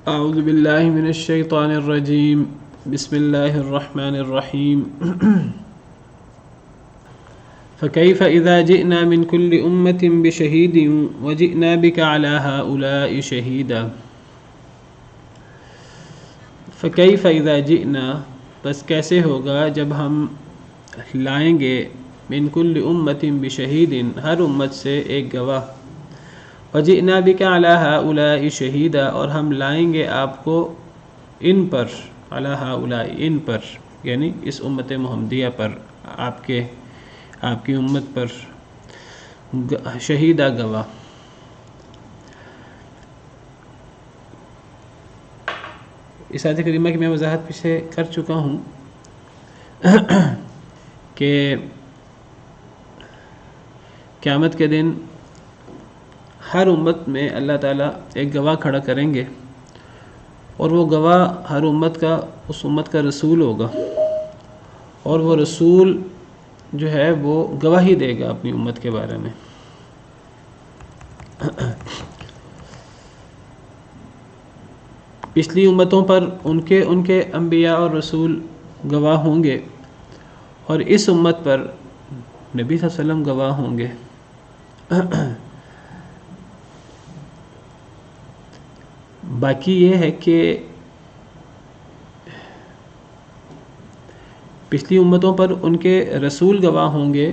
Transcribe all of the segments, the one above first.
اعوذ باللہ من الشیطان الرجیم بسم اللہ الرحمن الرحیم فکیف اذا جئنا من كل امة بشہید وجئنا بک علی ہؤلاء شہیدا فکیف اذا جئنا، بس کیسے ہوگا جب ہم لائیں گے من كل امة بشہید، ہر امت سے ایک گواہ، وجئنا بک علی ہؤلاء شہیدا، اور ہم لائیں گے آپ کو ان پر، علی ہؤلاء ان پر، یعنی اس امت محمدیہ پر، آپ کی امت پر شہیدہ گواہ۔ اس آیت کریمہ کی میں وضاحت پیچھے کر چکا ہوں کہ قیامت کے دن ہر امت میں اللہ تعالیٰ ایک گواہ کھڑا کریں گے، اور وہ گواہ ہر امت کا اس امت کا رسول ہوگا، اور وہ رسول جو ہے وہ گواہی دے گا اپنی امت کے بارے میں۔ پچھلی امتوں پر ان کے انبیاء اور رسول گواہ ہوں گے، اور اس امت پر نبی صلی اللہ علیہ وسلم گواہ ہوں گے۔ باقی یہ ہے کہ پچھلی امتوں پر ان کے رسول گواہ ہوں گے،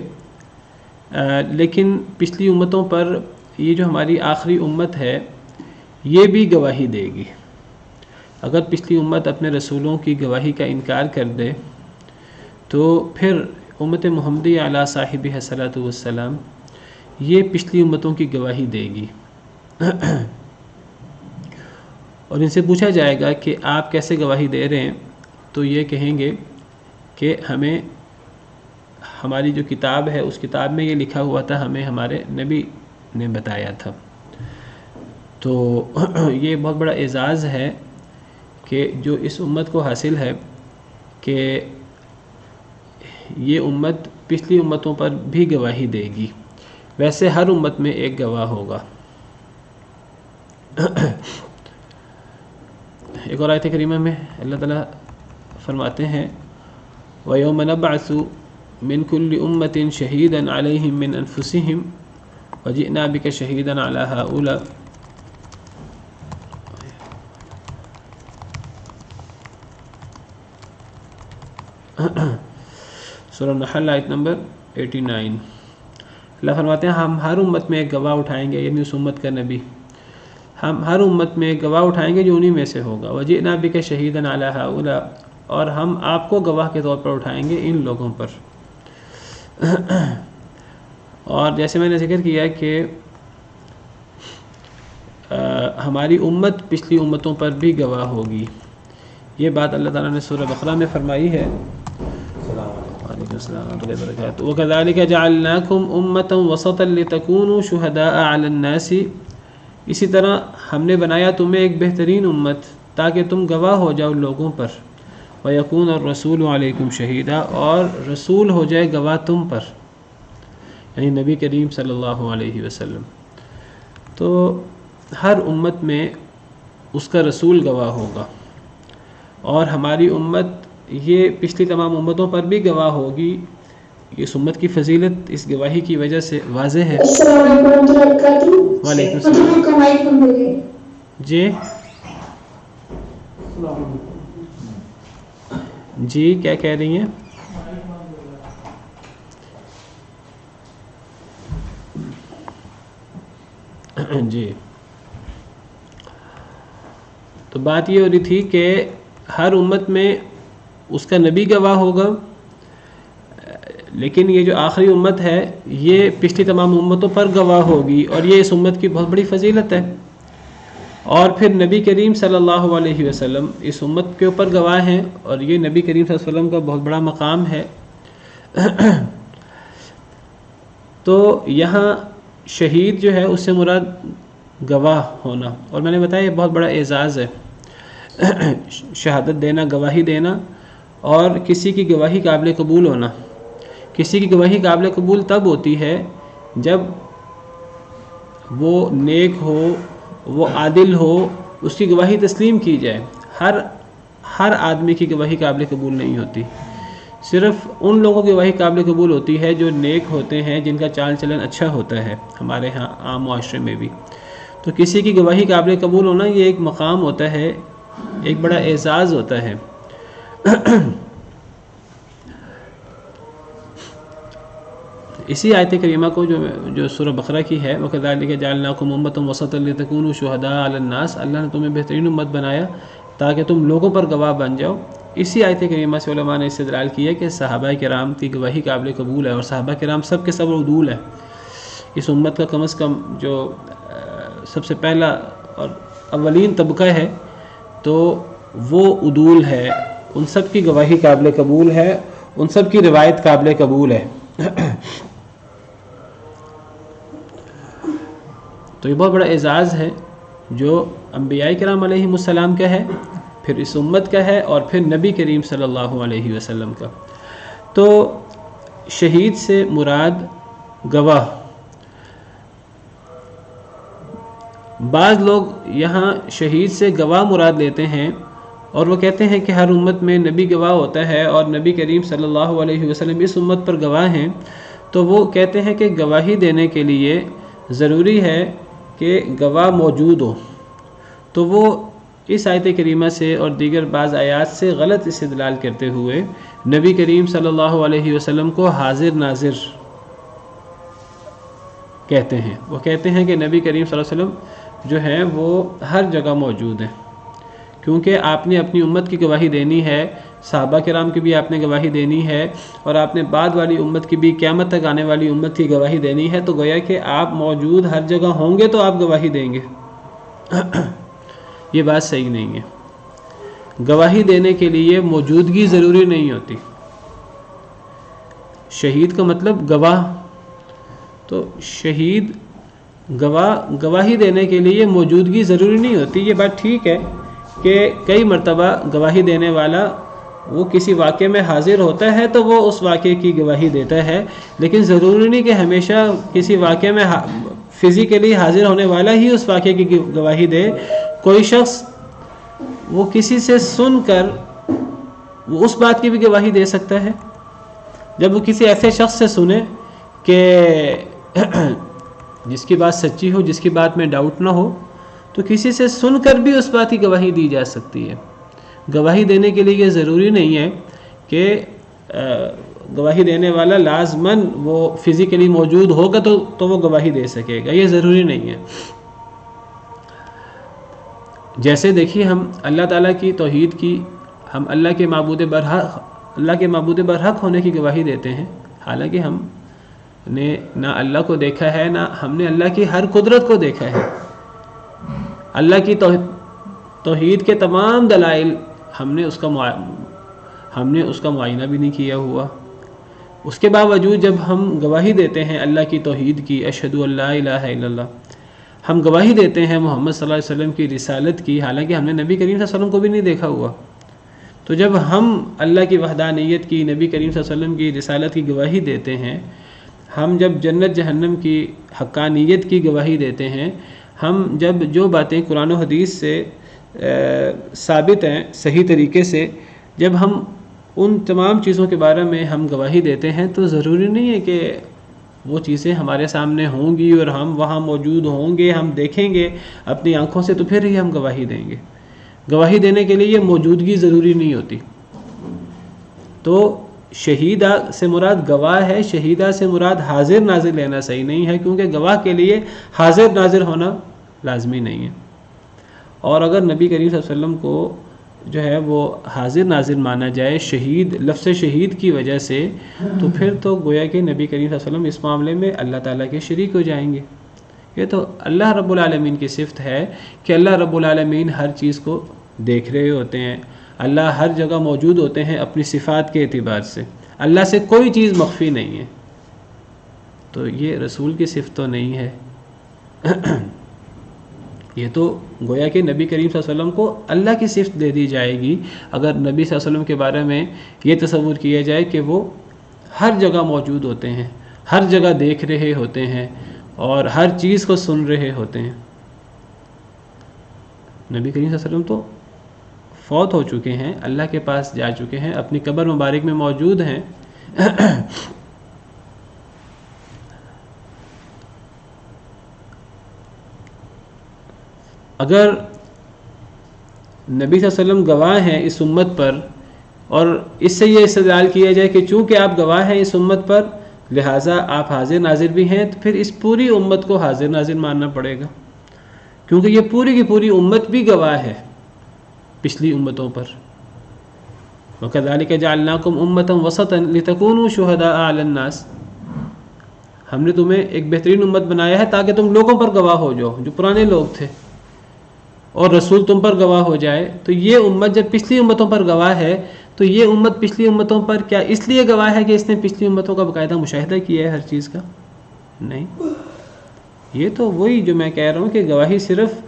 لیکن پچھلی امتوں پر یہ جو ہماری آخری امت ہے یہ بھی گواہی دے گی۔ اگر پچھلی امت اپنے رسولوں کی گواہی کا انکار کر دے تو پھر امت محمدی علیہ صاحبہ الصلاۃ والسلام یہ پچھلی امتوں کی گواہی دے گی، اور ان سے پوچھا جائے گا کہ آپ کیسے گواہی دے رہے ہیں، تو یہ کہیں گے کہ ہمیں ہماری جو کتاب ہے اس کتاب میں یہ لکھا ہوا تھا، ہمیں ہمارے نبی نے بتایا تھا۔ تو یہ بہت بڑا اعزاز ہے کہ جو اس امت کو حاصل ہے کہ یہ امت پچھلی امتوں پر بھی گواہی دے گی، ویسے ہر امت میں ایک گواہ ہوگا۔ ایک اور آیت کریمہ میں اللہ تعالیٰ فرماتے ہیں وَيَوْمَ نَبْعَثُ مِنْ كُلِّ أُمَّةٍ شَهِيدًا عَلَيْهِمْ مِنْ أَنفُسِهِمْ وَجِئْنَا بِكَ شَهِيدًا عَلَى هؤلاء۔ سورہ نحل آیت نمبر 89۔ اللہ فرماتے ہیں ہم ہر امت میں ایک گواہ اٹھائیں گے، یعنی اس امت کا نبی، ہم ہر امت میں ایک گواہ اٹھائیں گے جو انہی میں سے ہوگا۔ وَجِئْنَا بِكَ شَهِيدًا عَلَى هؤلاء، اور ہم آپ کو گواہ کے طور پر اٹھائیں گے ان لوگوں پر۔ اور جیسے میں نے ذکر کیا کہ ہماری امت پچھلی امتوں پر بھی گواہ ہوگی، یہ بات اللہ تعالیٰ نے سورہ بقرہ میں فرمائی ہے۔ وعلیکم السلام ورحمۃ اللہ وبرکاتہ۔ وَكَذَلِكَ جَعَلْنَاكُمْ أُمَّةً وَسَطًا لِتَكُونُوا شُهَدَاءَ عَلَى النَّاسِ، اسی طرح ہم نے بنایا تمہیں ایک بہترین امت تاکہ تم گواہ ہو جاؤ لوگوں پر، وَيَكُونَ الرَّسُولُ عَلَيْكُمْ شَهِيدًا، اور رسول ہو جائے گواہ تم پر، یعنی نبی کریم صلی اللہ علیہ وسلم۔ تو ہر امت میں اس کا رسول گواہ ہوگا، اور ہماری امت یہ پچھلی تمام امتوں پر بھی گواہ ہوگی۔ اس امت کی فضیلت اس گواہی کی وجہ سے واضح ہے۔ السلام علیکم ورحمۃ اللہ وبرکاتہ۔ وعلیکم السلام۔ جی جی کیا کہہ رہی ہیں؟ جی تو بات یہ ہو رہی تھی کہ ہر امت میں اس کا نبی گواہ ہوگا، لیکن یہ جو آخری امت ہے یہ پچھلی تمام امتوں پر گواہ ہوگی، اور یہ اس امت کی بہت بڑی فضیلت ہے۔ اور پھر نبی کریم صلی اللہ علیہ وسلم اس امت کے اوپر گواہ ہیں، اور یہ نبی کریم صلی اللہ علیہ وسلم کا بہت بڑا مقام ہے۔ تو یہاں شہید جو ہے اس سے مراد گواہ ہونا، اور میں نے بتایا یہ بہت بڑا اعزاز ہے، شہادت دینا، گواہی دینا، اور کسی کی گواہی قابل قبول ہونا۔ کسی کی گواہی قابل قبول تب ہوتی ہے جب وہ نیک ہو، وہ عادل ہو، اس کی گواہی تسلیم کی جائے. ہر آدمی کی گواہی قابل قبول نہیں ہوتی. صرف ان لوگوں کی گواہی قابل قبول ہوتی ہے جو نیک ہوتے ہیں, جن کا چال چلن اچھا ہوتا ہے ہمارے ہاں عام معاشرے میں بھی. تو کسی کی گواہی قابل قبول ہونا یہ ایک مقام ہوتا ہے, ایک بڑا اعزاز ہوتا ہے. اسی آیت کریمہ کو جو سورہ بقرہ کی ہے, وَكَذَلِكَ جَعَلْنَاكُمْ أُمَّةً وَسَطًا لِتَكُونُوا شُهَدَاءَ عَلَى النَّاسِ, اللہ نے تمہیں بہترین امت بنایا تاکہ تم لوگوں پر گواہ بن جاؤ. اسی آیت کریمہ سے علماء نے استدلال کیا کہ صحابہ کرام کی گواہی قابل قبول ہے, اور صحابہ کرام سب کے سب عدول ہیں. اس امت کا کم از کم جو سب سے پہلا اور اولین طبقہ ہے تو وہ عدول ہے, ان سب کی گواہی قابل قبول ہے, ان سب کی روایت قابل قبول ہے. تو یہ بہت بڑا اعزاز ہے جو انبیاء کرام علیہم السلام کا ہے, پھر اس امت کا ہے, اور پھر نبی کریم صلی اللہ علیہ وسلم کا. تو شہید سے مراد گواہ. بعض لوگ یہاں شہید سے گواہ مراد لیتے ہیں اور وہ کہتے ہیں کہ ہر امت میں نبی گواہ ہوتا ہے اور نبی کریم صلی اللہ علیہ وسلم اس امت پر گواہ ہیں. تو وہ کہتے ہیں کہ گواہی دینے کے لیے ضروری ہے کہ گواہ موجود ہو. تو وہ اس آیت کریمہ سے اور دیگر بعض آیات سے غلط استدلال کرتے ہوئے نبی کریم صلی اللہ علیہ وسلم کو حاضر ناظر کہتے ہیں. وہ کہتے ہیں کہ نبی کریم صلی اللہ علیہ وسلم جو ہیں وہ ہر جگہ موجود ہیں, کیونکہ آپ نے اپنی امت کی گواہی دینی ہے, صحابہ کرام کی بھی آپ نے گواہی دینی ہے, اور آپ نے بعد والی امت کی بھی, قیامت تک آنے والی امت کی گواہی دینی ہے. تو گویا کہ آپ موجود ہر جگہ ہوں گے تو آپ گواہی دیں گے. یہ بات صحیح نہیں ہے. گواہی دینے کے لیے موجودگی ضروری نہیں ہوتی. شہید کا مطلب گواہ, تو شہید گواہی دینے کے لیے موجودگی ضروری نہیں ہوتی. یہ بات ٹھیک ہے کہ کئی مرتبہ گواہی دینے والا وہ کسی واقعے میں حاضر ہوتا ہے تو وہ اس واقعے کی گواہی دیتا ہے, لیکن ضروری نہیں کہ ہمیشہ کسی واقعے میں فزیکلی حاضر ہونے والا ہی اس واقعے کی گواہی دے. کوئی شخص وہ کسی سے سن کر وہ اس بات کی بھی گواہی دے سکتا ہے. جب وہ کسی ایسے شخص سے سنے کہ جس کی بات سچی ہو, جس کی بات میں ڈاؤٹ نہ ہو, تو کسی سے سن کر بھی اس بات کی گواہی دی جا سکتی ہے. گواہی دینے کے لیے یہ ضروری نہیں ہے کہ گواہی دینے والا لازماً وہ فزیکلی موجود ہوگا تو وہ گواہی دے سکے گا. یہ ضروری نہیں ہے. جیسے دیکھیے ہم اللہ تعالیٰ کی توحید کی, ہم اللہ کے معبود برحق ہونے کی گواہی دیتے ہیں, حالانکہ ہم نے نہ اللہ کو دیکھا ہے, نہ ہم نے اللہ کی ہر قدرت کو دیکھا ہے. اللہ کی توحید کے تمام دلائل ہم نے اس کا معائنہ بھی نہیں کیا ہوا. اس کے باوجود جب ہم گواہی دیتے ہیں اللہ کی توحید کی, اشہد ان لا الہ الا اللہ, ہم گواہی دیتے ہیں محمد صلی اللہ علیہ وسلم کی رسالت کی, حالانکہ ہم نے نبی کریم صلی اللہ علیہ وسلم کو بھی نہیں دیکھا ہوا. تو جب ہم اللہ کی وحدانیت کی, نبی کریم صلی اللہ علیہ وسلم کی رسالت کی گواہی دیتے ہیں, ہم جب جنت جہنم کی حقانیت کی گواہی دیتے ہیں, ہم جب جو باتیں قرآن و حدیث سے ثابت ہیں صحیح طریقے سے, جب ہم ان تمام چیزوں کے بارے میں ہم گواہی دیتے ہیں, تو ضروری نہیں ہے کہ وہ چیزیں ہمارے سامنے ہوں گی اور ہم وہاں موجود ہوں گے, ہم دیکھیں گے اپنی آنکھوں سے, تو پھر ہی ہم گواہی دیں گے. گواہی دینے کے لیے یہ موجودگی ضروری نہیں ہوتی. تو شہیدہ سے مراد گواہ ہے, شہیدہ سے مراد حاضر ناظر لینا صحیح نہیں ہے, کیونکہ گواہ کے لیے حاضر ناظر ہونا لازمی نہیں ہے. اور اگر نبی کریم صلی اللہ علیہ وسلم کو جو ہے وہ حاضر ناظر مانا جائے شہید, لفظ شہید کی وجہ سے, تو پھر تو گویا کہ نبی کریم صلی اللہ علیہ وسلم اس معاملے میں اللہ تعالیٰ کے شریک ہو جائیں گے. یہ تو اللہ رب العالمین کی صفت ہے کہ اللہ رب العالمین ہر چیز کو دیکھ رہے ہوتے ہیں, اللہ ہر جگہ موجود ہوتے ہیں اپنی صفات کے اعتبار سے. اللہ سے کوئی چیز مخفی نہیں ہے. تو یہ رسول کی صفت تو نہیں ہے. یہ تو گویا کہ نبی کریم صلی اللہ علیہ وسلم کو اللہ کی صفت دے دی جائے گی اگر نبی صلی اللہ علیہ وسلم کے بارے میں یہ تصور کیا جائے کہ وہ ہر جگہ موجود ہوتے ہیں, ہر جگہ دیکھ رہے ہوتے ہیں اور ہر چیز کو سن رہے ہوتے ہیں. نبی کریم صلی اللہ علیہ وسلم تو فوت ہو چکے ہیں، اللہ کے پاس جا چکے ہیں، اپنی قبر مبارک میں موجود ہیں۔ اگر نبی صلی اللہ علیہ وسلم گواہ ہیں اس امت پر، اور اس سے یہ استدلال کیا جائے کہ چونکہ آپ گواہ ہیں اس امت پر لہٰذا آپ حاضر ناظر بھی ہیں، تو پھر اس پوری امت کو حاضر ناظر ماننا پڑے گا، کیونکہ یہ پوری کی پوری امت بھی گواہ ہے پچھلی امتوں پر۔ وَكَذَلِكَ جَعَلْنَاكُمْ أُمَّةً وَسَطًا لِتَكُونُوا شُهَدَاءَ عَلَى النَّاسِ، ہم نے تمہیں ایک بہترین امت بنایا ہے تاکہ تم لوگوں پر گواہ ہو جاؤ، جو پرانے لوگ تھے، اور رسول تم پر گواہ ہو جائے۔ تو یہ امت جب پچھلی امتوں پر گواہ ہے تو یہ امت پچھلی امتوں پر کیا اس لیے گواہ ہے کہ اس نے پچھلی امتوں کا باقاعدہ مشاہدہ کیا ہے ہر چیز کا؟ نہیں، یہ تو وہی جو میں کہہ رہا ہوں کہ گواہی صرف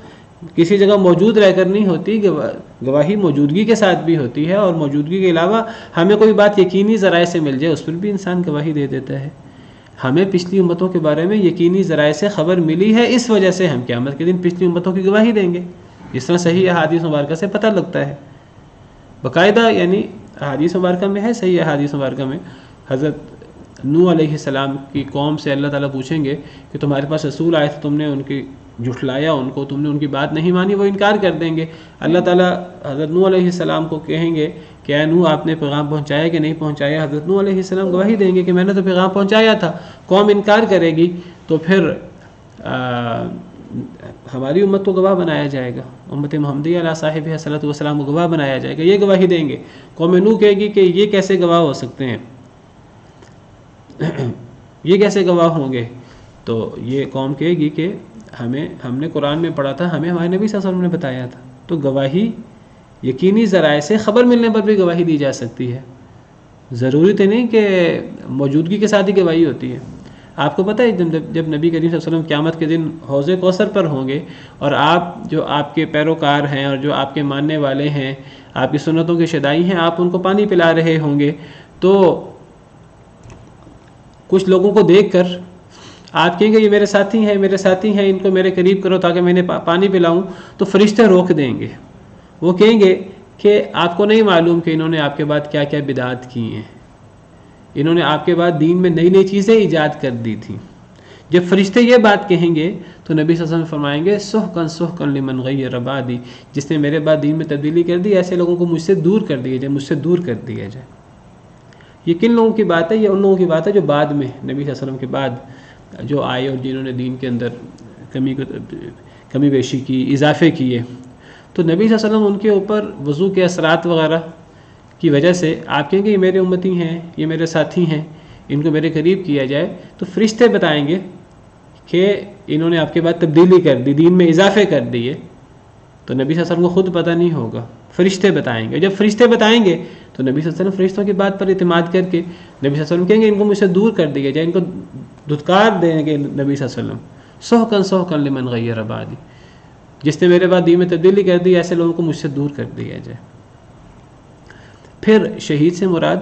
کسی جگہ موجود رہ کر نہیں ہوتی، گواہی موجودگی کے ساتھ بھی ہوتی ہے، اور موجودگی کے علاوہ ہمیں کوئی بات یقینی ذرائع سے مل جائے اس پر بھی انسان گواہی دے دیتا ہے۔ ہمیں پچھلی امتوں کے بارے میں یقینی ذرائع سے خبر ملی ہے، اس وجہ سے ہم قیامت کے دن پچھلی امتوں کی گواہی دیں گے، جس طرح صحیح احادیث مبارکہ سے پتہ لگتا ہے باقاعدہ، یعنی احادیث مبارکہ میں ہے، صحیح احادیث مبارکہ میں حضرت نوح علیہ السلام کی قوم سے اللہ تعالیٰ پوچھیں گے کہ تمہارے پاس رسول آئے تھے، تم نے ان کی جھٹلایا، ان کو تم نے ان کی بات نہیں مانی، وہ انکار کر دیں گے۔ اللہ تعالیٰ حضرت نوح علیہ السلام کو کہیں گے کہ اے نوح آپ نے پیغام پہنچایا کہ نہیں پہنچایا؟ حضرت نوح علیہ السلام گواہی دیں گے کہ میں نے تو پیغام پہنچایا تھا۔ قوم انکار کرے گی تو پھر ہماری امت کو گواہ بنایا جائے گا، امت محمدیہ علیہ صاحب صلی وسلام کو گواہ بنایا جائے گا، یہ گواہی دیں گے۔ قوم نوح کہے گی کہ یہ کیسے گواہ ہو سکتے ہیں، یہ کیسے گواہ ہوں گے؟ تو یہ قوم کہے گی کہ ہم نے قرآن میں پڑھا تھا، ہمیں ہمارے نبی صلی اللہ علیہ وسلم نے بتایا تھا۔ تو گواہی یقینی ذرائع سے خبر ملنے پر بھی گواہی دی جا سکتی ہے، ضروری تو نہیں کہ موجودگی کے ساتھ ہی گواہی ہوتی ہے۔ آپ کو پتہ ہے جب نبی کریم صلی اللہ علیہ وسلم قیامت کے دن حوض کوثر پر ہوں گے، اور آپ جو آپ کے پیروکار ہیں اور جو آپ کے ماننے والے ہیں، آپ کی سنتوں کے شدائی ہیں، آپ ان کو پانی پلا رہے ہوں گے، تو کچھ لوگوں کو دیکھ کر آپ کہیں گے یہ میرے ساتھی ہیں، میرے ساتھی ہیں، ان کو میرے قریب کرو تاکہ میں انہیں پانی پلاؤں، تو فرشتے روک دیں گے، وہ کہیں گے کہ آپ کو نہیں معلوم کہ انہوں نے آپ کے بعد کیا کیا بدعات کی ہیں، انہوں نے آپ کے بعد دین میں نئی نئی چیزیں ایجاد کر دی تھیں۔ جب فرشتے یہ بات کہیں گے تو نبی صلی اللہ علیہ وسلم فرمائیں گے سحقاً سحقاً لمن غیر بعدی، جس نے میرے بعد دین میں تبدیلی کر دی، ایسے لوگوں کو مجھ سے دور کر دیا جائے، مجھ سے دور کر دیا جائے۔ یہ کن لوگوں کی بات ہے؟ یہ ان لوگوں کی بات ہے جو بعد میں نبی صلی اللہ علیہ وسلم کے بعد جو آئے اور جنہوں نے دین کے اندر کمی بیشی کی، اضافے کیے۔ تو نبی صلی اللہ علیہ وسلم ان کے اوپر وضو کے اثرات وغیرہ کی وجہ سے آپ کہیں گے یہ میرے امتی ہیں، یہ میرے ساتھی ہیں، ان کو میرے قریب کیا جائے، تو فرشتے بتائیں گے کہ انہوں نے آپ کے بعد تبدیلی کر دی، دین میں اضافے کر دیے۔ تو نبی صلی اللہ علیہ وسلم کو خود پتہ نہیں ہوگا، فرشتے بتائیں گے۔ جب فرشتے بتائیں گے تو نبی صلی اللہ علیہ وسلم فرشتوں کی بات پر اعتماد کر کے نبی صلی اللہ علیہ وسلم کہیں گے ان کو مجھ سے دور کر دیا جائے، ان کو دھتکار دیں گے نبی صلی اللہ علیہ وسلم، سحقاً سحقاً لمن غیر بعدی، جس نے میرے بعد دین میں تبدیلی کر دی، ایسے لوگوں کو مجھ سے دور کر دیا جائے۔ پھر شہید سے مراد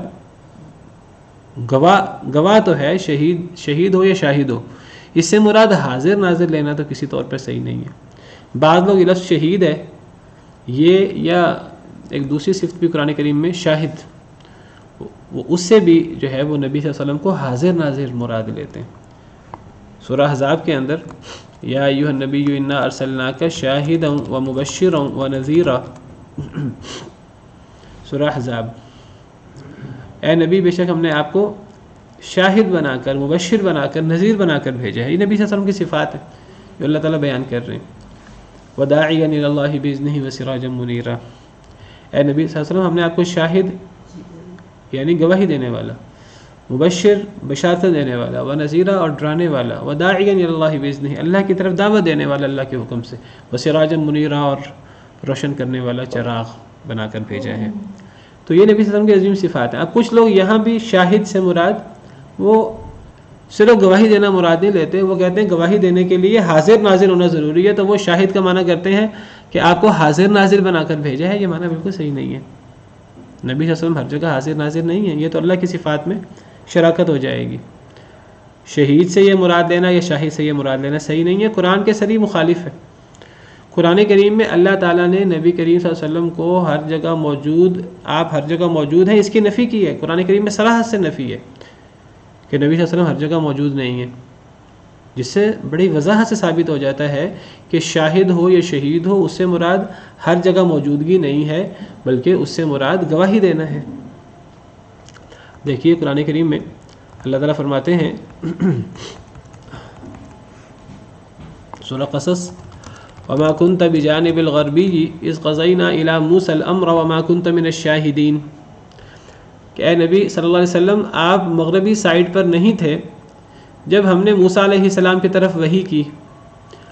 گواہ تو ہے، شہید ہو یا شاہد ہو، اس سے مراد حاضر ناظر لینا تو کسی طور پر صحیح نہیں ہے۔ بعض لوگ یہ لفظ شہید ہے یہ، یا ایک دوسری صفت بھی قرآن کریم میں شاہد، وہ اس سے بھی جو ہے وہ نبی صلی اللہ علیہ وسلم کو حاضر ناظر مراد لیتے ہیں۔ سورہ احزاب کے اندر یا ایھا النبی انا ارسلناک شاہدا ومبشرا ونذیرا، سورہ احزاب، اے نبی بے شک ہم نے آپ کو شاہد بنا کر، مبشر بنا کر، نذیر بنا کر بھیجا ہے۔ یہ نبی صلی اللہ علیہ وسلم کی صفات ہے جو اللہ تعالیٰ بیان کر رہے ہیں۔ وداعیا الی اللہ باذنہ وسراجا منیرا، اے نبی صلی اللہ علیہ وسلم ہم نے آپ کو شاہد یعنی گواہی دینے والا، مبشر بشارت دینے والا، ونذیرا اور ڈرانے والا، وداعیا الی اللہ باذنہ اللہ کی طرف دعوت دینے والا اللہ کے حکم سے، وسراجا منیرا اور روشن کرنے والا چراغ بنا کر بھیجا ہے۔ تو یہ نبی صلی اللہ علیہ وسلم کی عظیم صفات ہیں۔ اب کچھ لوگ یہاں بھی شاہد سے مراد وہ صرف گواہی دینا مراد نہیں لیتے، وہ کہتے ہیں گواہی دینے کے لیے حاضر ناظر ہونا ضروری ہے، تو وہ شاہد کا معنی کرتے ہیں کہ آپ کو حاضر ناظر بنا کر بھیجا ہے۔ یہ معنی بالکل صحیح نہیں ہے، نبی صلی اللہ علیہ وسلم ہر جگہ حاضر ناظر نہیں ہے، یہ تو اللہ کی صفات میں شراکت ہو جائے گی۔ شہید سے یہ مراد لینا یا شاہد سے یہ مراد لینا صحیح نہیں ہے، قرآن کے صریح مخالف ہے۔ قرآن کریم میں اللہ تعالیٰ نے نبی کریم صلی اللہ علیہ وسلم کو ہر جگہ موجود، آپ ہر جگہ موجود ہیں، اس کی نفی کی ہے۔ قرآن کریم میں صراحت سے نفی ہے کہ نبی صلی اللہ علیہ وسلم ہر جگہ موجود نہیں ہے، جس سے بڑی وضاحت سے ثابت ہو جاتا ہے کہ شاہد ہو یا شہید ہو، اس سے مراد ہر جگہ موجودگی نہیں ہے، بلکہ اس سے مراد گواہی دینا ہے۔ دیکھیے قرآن کریم میں اللہ تعالیٰ فرماتے ہیں سورہ قصص، وما كنت بجانب الغربی اذ قضینا الی موسیٰ الامر وما كنت من الشاہدین، کہ اے نبی صلی اللہ علیہ وسلم آپ مغربی سائڈ پر نہیں تھے جب ہم نے موسیٰ علیہ السلام کی طرف وحی کی،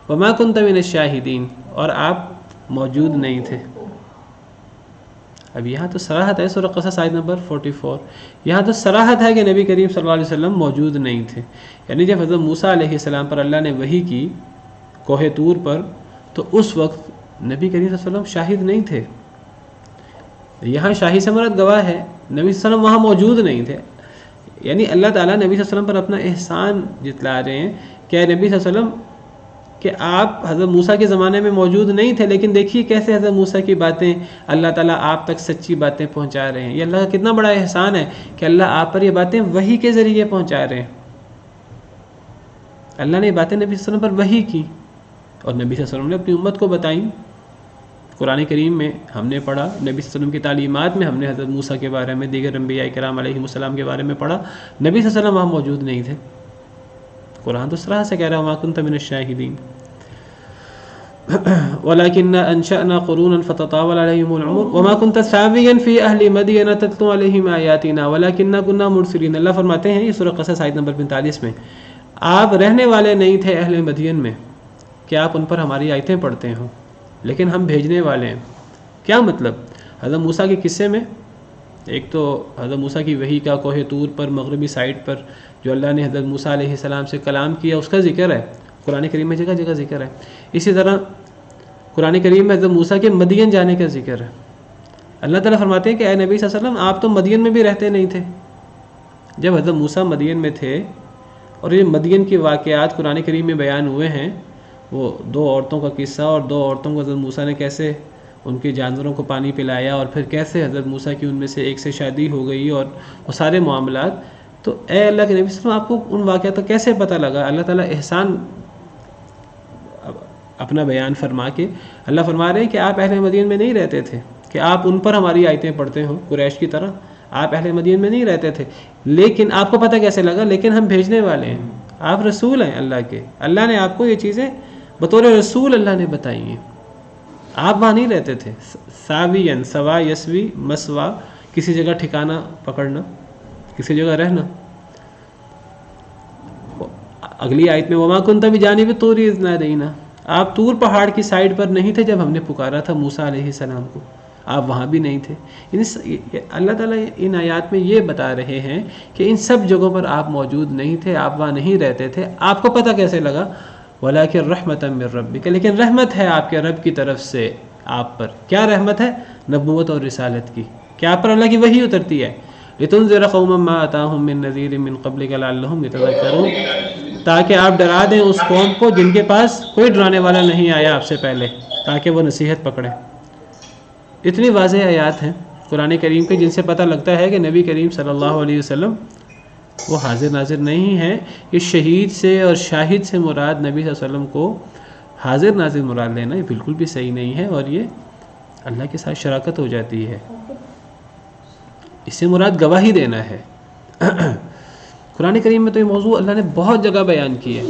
وما كنت من الشاہدین، اور آپ موجود نہیں تھے۔ اب یہاں تو صراحت ہے، سورہ قصص آیت نمبر 44، یہاں تو صراحت ہے کہ نبی کریم صلی اللہ علیہ وسلم موجود نہیں تھے۔ یعنی جب حضرت موسیٰ علیہ السلام پر اللہ نے وحی کی کوہ طور پر، تو اس وقت نبی کریم صلی اللہ علیہ وسلم شاہد نہیں تھے۔ یہاں شاہد سے مراد گواہ ہے، نبی صلی اللہ علیہ وسلم وہاں موجود نہیں تھے۔ یعنی اللہ تعالیٰ نبی صلی اللہ علیہ وسلم پر اپنا احسان جتلا رہے ہیں کہ اے نبی صلی اللہ علیہ وسلم کہ آپ حضرت موسیٰ کے زمانے میں موجود نہیں تھے، لیکن دیکھیے کیسے حضرت موسیٰ کی باتیں اللہ تعالیٰ آپ تک سچی باتیں پہنچا رہے ہیں۔ یہ اللہ کا کتنا بڑا احسان ہے کہ اللہ آپ پر یہ باتیں وحی کے ذریعے پہنچا رہے ہیں۔ اللہ نے یہ باتیں نبی صلی اللہ علیہ وسلم پر وحی کی اور نبی صلی اللہ علیہ وسلم نے اپنی امت کو بتائیں۔ قرآن کریم میں ہم نے پڑھا، نبی صلی اللہ علیہ وسلم کی تعلیمات میں ہم نے حضرت موسیٰ کے بارے میں، دیگر انبیاء کرام علیہ السلام کے بارے میں پڑھا، نبی صلی اللہ علیہ وسلم وہاں موجود نہیں تھے۔ قرآن تو صراحت سے کہہ رہا ہے وما كنت من الشاہدین ولكننا انشأنا قرونا فتطاول عليهم العمر وما كنت ثاويا في اهل مدين تتلو عليهم آياتنا ولكننا كنا مرسلين۔ اللہ فرماتے ہیں یہ سورہ قصص آیت نمبر 45 میں، آپ رہنے والے نہیں تھے اہل مدین میں کہ آپ ان پر ہماری آیتیں پڑھتے ہوں، لیکن ہم بھیجنے والے ہیں۔ کیا مطلب؟ حضرت موسیٰ کے قصے میں ایک تو حضرت موسیٰ کی وحی کا کوہ طور پر مغربی سائڈ پر جو اللہ نے حضرت موسیٰ علیہ السلام سے کلام کیا، اس کا ذکر ہے قرآن کریم میں، جگہ جگہ ذکر ہے۔ اسی طرح قرآن کریم میں حضرت موسیٰ کے مدین جانے کا ذکر ہے۔ اللہ تعالیٰ فرماتے ہیں کہ اے نبی صلی اللہ علیہ وسلم آپ تو مدین میں بھی رہتے نہیں تھے جب حضرت موسیٰ مدین میں تھے، اور یہ مدین کے واقعات قرآن کریم میں بیان ہوئے ہیں، وہ دو عورتوں کا قصہ، اور دو عورتوں کو حضرت موسیٰ نے کیسے ان کے جانوروں کو پانی پلایا، اور پھر کیسے حضرت موسیٰ کی ان میں سے ایک سے شادی ہو گئی، اور وہ سارے معاملات۔ تو اے اللہ کے نبی صلی اللہ علیہ وسلم آپ کو ان واقعات کا کیسے پتہ لگا؟ اللہ تعالیٰ احسان اپنا بیان فرما کے اللہ فرما رہے ہیں کہ آپ اہل مدین میں نہیں رہتے تھے کہ آپ ان پر ہماری آیتیں پڑھتے ہوں قریش کی طرح، آپ اہل مدین میں نہیں رہتے تھے، لیکن آپ کو پتہ کیسے لگا؟ لیکن ہم بھیجنے والے ہیں، آپ رسول ہیں اللہ کے، اللہ نے آپ کو یہ چیزیں بطور رسول اللہ نے بتائی ہیں، آپ وہاں نہیں رہتے تھے۔ ساوین، سوا، یسوی، مسوا، کسی جگہ ٹھکانہ پکڑنا، کسی جگہ رہنا۔ اگلی آیت میں وما کنت بجانب الطور اذ نادینا، آپ طور پہاڑ کی سائڈ پر نہیں تھے جب ہم نے پکارا تھا موسیٰ علیہ السلام کو، آپ وہاں بھی نہیں تھے۔ اللہ تعالیٰ ان آیات میں یہ بتا رہے ہیں کہ ان سب جگہوں پر آپ موجود نہیں تھے، آپ وہاں نہیں رہتے تھے، آپ کو پتہ کیسے لگا؟ وَلَٰكِن رَحْمَةً مِّن رَّبِّكَ، لیکن رحمت ہے آپ کے رب کی طرف سے آپ پر۔ کیا رحمت ہے؟ نبوت اور رسالت کی، کہ آپ پر اللہ کی وحی اترتی ہے۔ لِتُنذِرَ قَوْمًا مَّا أَتَاهُم مِّن نَّذِيرٍ مِّن قَبْلِكَ لَعَلَّهُمْ يَتَذَكَّرُونَ، تاکہ آپ ڈرا دیں اس قوم کو جن کے پاس کوئی ڈرانے والا نہیں آیا آپ سے پہلے، تاکہ وہ نصیحت پکڑیں۔ اتنی واضح آیات ہیں قرآن کریم کے جن سے پتہ لگتا ہے کہ نبی کریم صلی اللہ علیہ وسلم وہ حاضر ناظر نہیں ہیں۔ یہ شہید سے اور شاہد سے مراد نبی صلی اللہ علیہ وسلم کو حاضر ناظر مراد لینا یہ بالکل بھی صحیح نہیں ہے، اور یہ اللہ کے ساتھ شراکت ہو جاتی ہے۔ اس سے مراد گواہی دینا ہے۔ قرآن کریم میں تو یہ موضوع اللہ نے بہت جگہ بیان کی ہے۔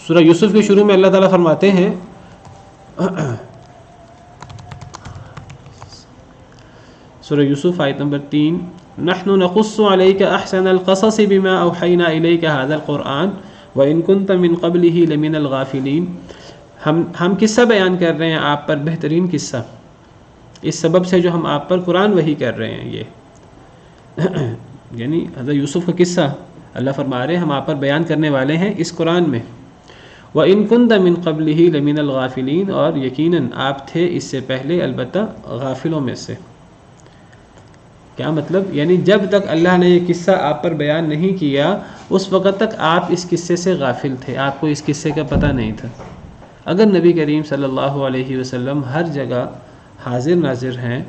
سورہ یوسف کے شروع میں اللہ تعالیٰ فرماتے ہیں، سورہ یوسف آیت نمبر 3، نحن نقص علیک احسن القصص بما اوحینا الیک ھذا القرآن وان کنت من قبلہ لمن الغافلین، ہم قصہ بیان کر رہے ہیں آپ پر، بہترین قصہ، اس سبب سے جو ہم آپ پر قرآن وحی کر رہے ہیں۔ یہ یعنی حضرت یوسف کا قصہ اللہ فرما رہے ہیں ہم آپ پر بیان کرنے والے ہیں اس قرآن میں۔ وَإِن كُنْتَ مِن قَبْلِهِ لَمِنَ الْغَافِلِينَ، اور یقیناً آپ تھے اس سے پہلے البتہ غافلوں میں سے۔ کیا مطلب؟ یعنی جب تک اللہ نے یہ قصہ آپ پر بیان نہیں کیا اس وقت تک آپ اس قصے سے غافل تھے، آپ کو اس قصے کا پتہ نہیں تھا۔ اگر نبی کریم صلی اللہ علیہ وسلم ہر جگہ حاضر ناظر ہیں،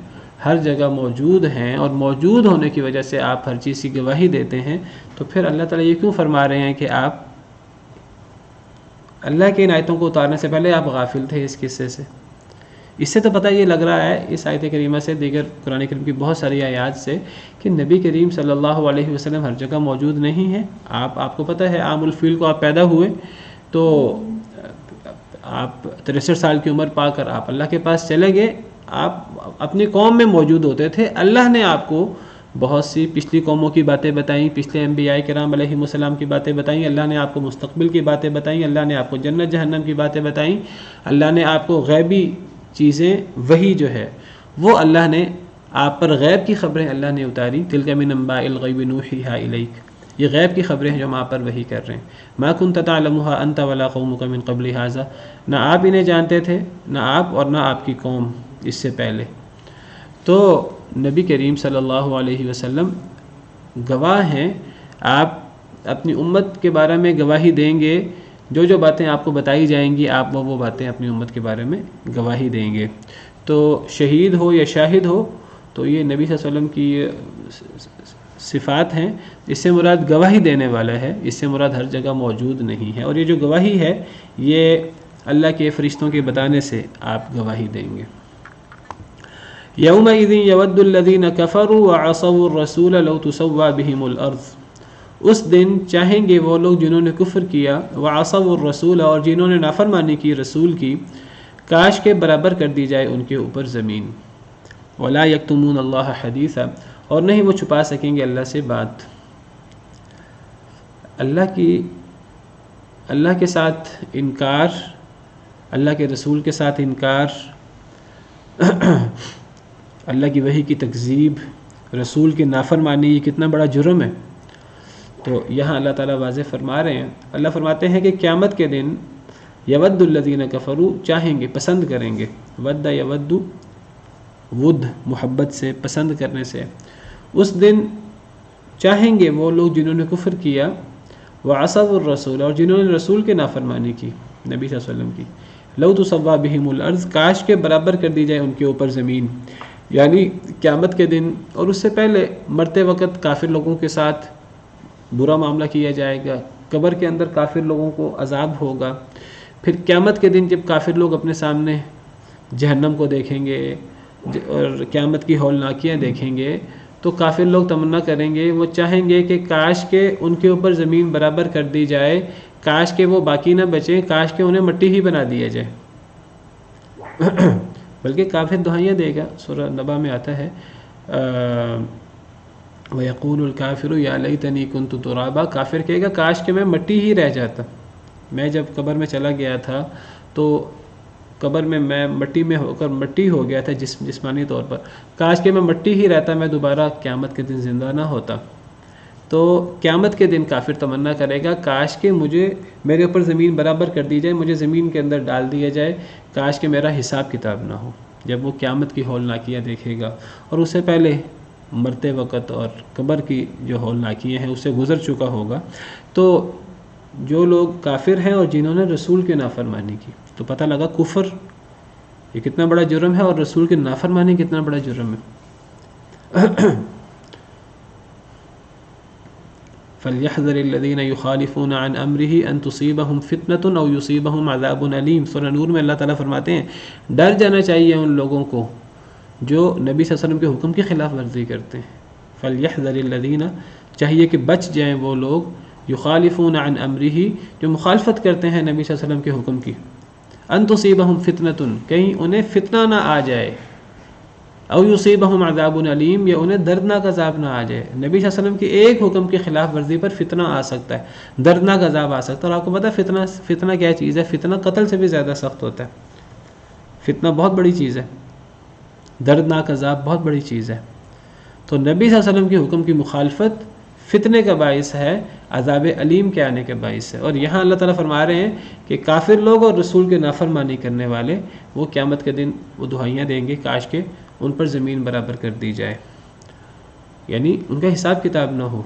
ہر جگہ موجود ہیں، اور موجود ہونے کی وجہ سے آپ ہر چیز کی گواہی دیتے ہیں، تو پھر اللہ تعالیٰ یہ کیوں فرما رہے ہیں کہ آپ اللہ کی ان آیتوں کو اتارنے سے پہلے آپ غافل تھے اس قصے سے؟ اس سے تو پتہ یہ لگ رہا ہے اس آیت کریمہ سے، دیگر قرآن کریم کی بہت ساری آیات سے، کہ نبی کریم صلی اللہ علیہ وسلم ہر جگہ موجود نہیں ہیں۔ آپ کو پتہ ہے عام الفیل کو آپ پیدا ہوئے تو آپ 63 سال کی عمر پا کر آپ اللہ کے پاس چلے گئے، آپ اپنی قوم میں موجود ہوتے تھے، اللہ نے آپ کو بہت سی پچھلی قوموں کی باتیں بتائیں، پچھلے انبیاء کرام علیہ السلام کی باتیں بتائیں، اللہ نے آپ کو مستقبل کی باتیں بتائیں، اللہ نے آپ کو جنت جہنم کی باتیں بتائیں، اللہ نے آپ کو غیبی چیزیں، وہی جو ہے وہ اللہ نے آپ پر غیب کی خبریں اللہ نے اتاری، تلک من انباء الغیب نوحیھا الیک، یہ غیب کی خبریں ہیں جو ہم آپ پر وحی کر رہے ہیں۔ ما کنت تعلمھا انت ولا قومک من قبل ھذا، نہ آپ انہیں جانتے تھے، نہ آپ اور نہ آپ کی قوم اس سے پہلے۔ تو نبی کریم صلی اللہ علیہ وسلم گواہ ہیں، آپ اپنی امت کے بارے میں گواہی دیں گے، جو جو باتیں آپ کو بتائی جائیں گی آپ وہ باتیں اپنی امت کے بارے میں گواہی دیں گے۔ تو شہید ہو یا شاہد ہو، تو یہ نبی صلی اللہ علیہ وسلم کی صفات ہیں۔ اس سے مراد گواہی دینے والا ہے، اس سے مراد ہر جگہ موجود نہیں ہے، اور یہ جو گواہی ہے یہ اللہ کے فرشتوں کے بتانے سے آپ گواہی دیں گے۔ یومئذ یود الذین کفروا وعصوا الرسول لو تسوی بہم الارض، اس دن چاہیں گے وہ لوگ جنہوں نے کفر کیا، وعصوا الرسول، اور جنہوں نے نافرمانی کی رسول کی، کاش کے برابر کر دی جائے ان کے اوپر زمین۔ ولا یکتمون اللہ حدیثا، اور نہیں وہ چھپا سکیں گے اللہ سے بات۔ اللہ کے ساتھ انکار، اللہ کے رسول کے ساتھ انکار، اللہ کی وحی کی تکذیب، رسول کی نافرمانی، یہ کتنا بڑا جرم ہے۔ تو یہاں اللہ تعالیٰ واضح فرما رہے ہیں، اللہ فرماتے ہیں کہ قیامت کے دن یود الذین کفروا، چاہیں گے، پسند کریں گے، ود یود ود محبت سے، پسند کرنے سے، اس دن چاہیں گے وہ لوگ جنہوں نے کفر کیا، وعصوا الرسول، اور جنہوں نے رسول کی نافرمانی کی، نبی صلی اللہ علیہ وسلم کی، لو تسوی بہم الارض، کاش کے برابر کر دی جائے ان کے اوپر زمین۔ یعنی قیامت کے دن اور اس سے پہلے مرتے وقت کافر لوگوں کے ساتھ برا معاملہ کیا جائے گا، قبر کے اندر کافر لوگوں کو عذاب ہوگا، پھر قیامت کے دن جب کافر لوگ اپنے سامنے جہنم کو دیکھیں گے اور قیامت کی ہولناکیاں دیکھیں گے، تو کافر لوگ تمنا کریں گے، وہ چاہیں گے کہ کاش کے ان کے اوپر زمین برابر کر دی جائے، کاش کے وہ باقی نہ بچیں، کاش کے انہیں مٹی ہی بنا دیا جائے۔ بلکہ کافر دعائیاں دے گا، سورہ نبا میں آتا ہے وَيَقُولُ الْكَافِرُ يَا لَيْتَنِي كُنْتُ تُرَابًا، کافر کہے گا کاش کہ میں مٹی ہی رہ جاتا، میں جب قبر میں چلا گیا تھا تو قبر میں مٹی میں ہو کر مٹی ہو گیا تھا جسمانی طور پر، کاش کہ میں مٹی ہی رہتا، میں دوبارہ قیامت کے دن زندہ نہ ہوتا۔ تو قیامت کے دن کافر تمنا کرے گا کاش کہ میرے اوپر زمین برابر کر دی جائے، مجھے زمین کے اندر ڈال دیا جائے، کاش کہ میرا حساب کتاب نہ ہو، جب وہ قیامت کی ہولناکیاں دیکھے گا۔ اور اس سے پہلے مرتے وقت اور قبر کی جو ہولناکیاں ہیں اس سے گزر چکا ہوگا۔ تو جو لوگ کافر ہیں اور جنہوں نے رسول کی نافرمانی کی، تو پتہ لگا کفر یہ کتنا بڑا جرم ہے اور رسول کی نافرمانی کتنا بڑا جرم ہے۔ فَلْيَحْذَرِ الَّذِينَ يُخَالِفُونَ عَنْ أَمْرِهِ أَن تُصِيبَهُمْ فِتْنَةٌ أَوْ يُصِيبَهُمْ عَذَابٌ أَلِيمٌ۔ سورہ نور میں اللہ تعالیٰ فرماتے ہیں ڈر جانا چاہیے ان لوگوں کو جو نبی صلی اللہ علیہ وسلم کے حکم کی خلاف ورزی کرتے ہیں۔ فَلْيَحْذَرِ الَّذِينَ، چاہیے کہ بچ جائیں وہ لوگ، یخالفون عن امرہ، جو مخالفت کرتے ہیں نبی صلی اللہ علیہ وسلم کے حکم کی، ان تصیبہم فتنۃ، کہیں انہیں فتنہ نہ آ جائے، او یصیبہم عذاب علیم، یا انہیں دردناک عذاب نہ آ جائے۔ نبی صلی اللہ علیہ وسلم کے ایک حکم کی خلاف ورزی پر فتنہ آ سکتا ہے، دردناک عذاب آ سکتا ہے۔ اور آپ کو پتہ ہے فتنہ کیا چیز ہے؟ فتنہ قتل سے بھی زیادہ سخت ہوتا ہے، فتنہ بہت بڑی چیز ہے، دردناک عذاب بہت بڑی چیز ہے۔ تو نبی صلی اللہ علیہ وسلم کے حکم کی مخالفت فتنے کا باعث ہے، عذاب علیم کے آنے کا باعث ہے۔ اور یہاں اللہ تعالیٰ فرما رہے ہیں کہ کافر لوگ اور رسول کے نافرمانی کرنے والے، وہ قیامت کے دن وہ دعائیاں دیں گے کاش کے ان پر زمین برابر کر دی جائے، یعنی ان کا حساب کتاب نہ ہو۔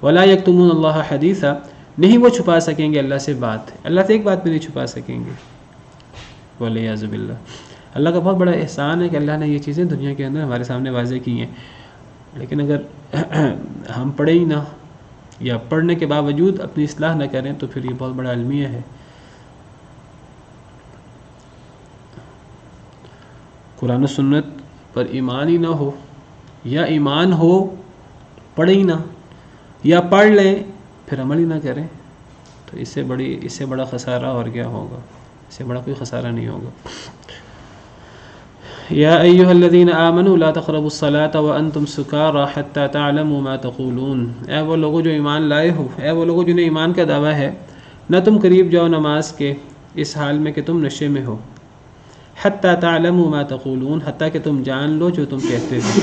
ولا یکتمون اللہ حدیثا، نہیں وہ چھپا سکیں گے اللہ سے بات، اللہ سے ایک بات بھی نہیں چھپا سکیں گے، وَالْعِيَاذُ بِاللَّهِ۔ اللہ کا بہت بڑا احسان ہے کہ اللہ نے یہ چیزیں دنیا کے اندر ہمارے سامنے واضح کی ہیں، لیکن اگر ہم پڑھیں ہی نہ یا پڑھنے کے باوجود اپنی اصلاح نہ کریں تو پھر یہ بہت بڑا المیہ ہے۔ قرآن و سنت پر ایمان ہی نہ ہو، یا ایمان ہو پڑھیں ہی نہ، یا پڑھ لیں پھر عمل ہی نہ کریں، تو اس سے بڑا خسارہ اور کیا ہوگا؟ اس سے بڑا کوئی خسارہ نہیں ہوگا۔ یا ایھا الذین آمنوا لا تقربوا الصلاۃ وانتم سکارى حتى تعلموا ما تقولون، اے وہ لوگوں جو ایمان لائے ہو، اے وہ لوگوں جنہیں ایمان کا دعویٰ ہے، نہ تم قریب جاؤ نماز کے اس حال میں کہ تم نشے میں ہو، حتى تعلموا ما تقولون، حتیٰ کہ تم جان لو جو تم کہتے ہو،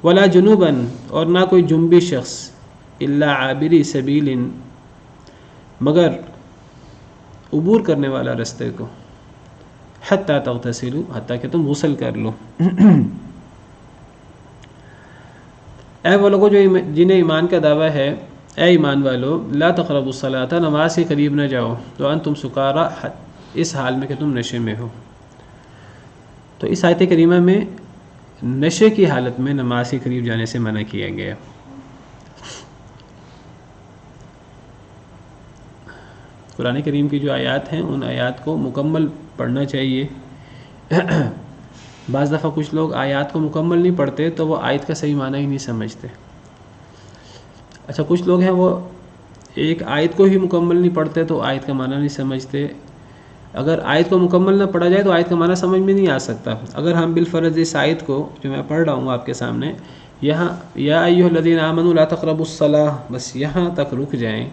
ولا جنوبا، اور نہ کوئی جنبی شخص، الا عابری سبیل، مگر عبور کرنے والا رستے کو، حتیٰ تغتسلوا، حتیٰ کہ تم غسل کر لو۔ اے وہ لوگوں جو جنہیں ایمان کا دعویٰ ہے، اے ایمان والو، لا تقربوا الصلاۃ، نماز کے قریب نہ جاؤ، تو انتم سکارا، اس حال میں کہ تم نشے میں ہو۔ تو اس آیت کریمہ میں نشے کی حالت میں نماز کے قریب جانے سے منع کیا گیا۔ قرآن کریم کی جو آیات ہیں ان آیات کو مکمل پڑھنا چاہیے۔ بعض دفعہ کچھ لوگ آیات کو مکمل نہیں پڑھتے تو وہ آیت کا صحیح معنی ہی نہیں سمجھتے۔ اچھا کچھ لوگ ہیں وہ ایک آیت کو ہی مکمل نہیں پڑھتے تو آیت کا معنی نہیں سمجھتے۔ اگر آیت کو مکمل نہ پڑھا جائے تو آیت کا معنی سمجھ میں نہیں آ سکتا۔ اگر ہم بالفرض اس آیت کو جو میں پڑھ رہا ہوں آپ کے سامنے، یہاں یا ایھا الذین آمنوا لا تقربوا الصلاۃ، بس یہاں تک رک جائیں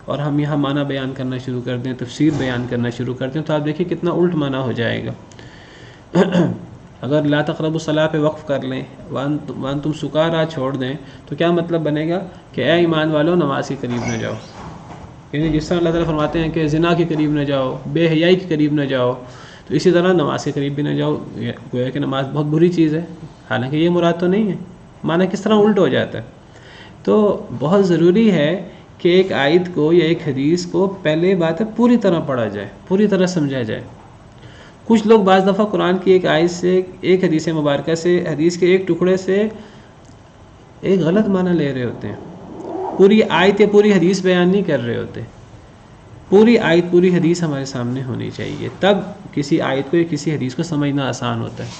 اور ہم یہاں معنی بیان کرنا شروع کر دیں، تفسیر بیان کرنا شروع کر دیں، تو آپ دیکھیں کتنا الٹ معنی ہو جائے گا۔ اگر لا تقربوا الصلاۃ پہ وقف کر لیں، وانتم سکارا چھوڑ دیں، تو کیا مطلب بنے گا کہ اے ایمان والو نماز کے قریب نہ جاؤ۔ یعنی جس طرح اللہ تعالیٰ فرماتے ہیں کہ زنا کے قریب نہ جاؤ، بے حیائی کے قریب نہ جاؤ، تو اسی طرح نماز کے قریب بھی نہ جاؤ۔ گویا کہ نماز بہت بری چیز ہے، حالانکہ یہ مراد تو نہیں ہے، معنی کس طرح الٹ ہو جاتا ہے۔ تو بہت ضروری ہے کہ ایک آیت کو یا ایک حدیث کو پہلے بات ہے پوری طرح پڑھا جائے، پوری طرح سمجھا جائے۔ کچھ لوگ بعض دفعہ قرآن کی ایک آیت سے، ایک حدیث مبارکہ سے، حدیث کے ایک ٹکڑے سے ایک غلط معنی لے رہے ہوتے ہیں، پوری آیت یا پوری حدیث بیان نہیں کر رہے ہوتے۔ پوری آیت پوری حدیث ہمارے سامنے ہونی چاہیے، تب کسی آیت کو یا کسی حدیث کو سمجھنا آسان ہوتا ہے۔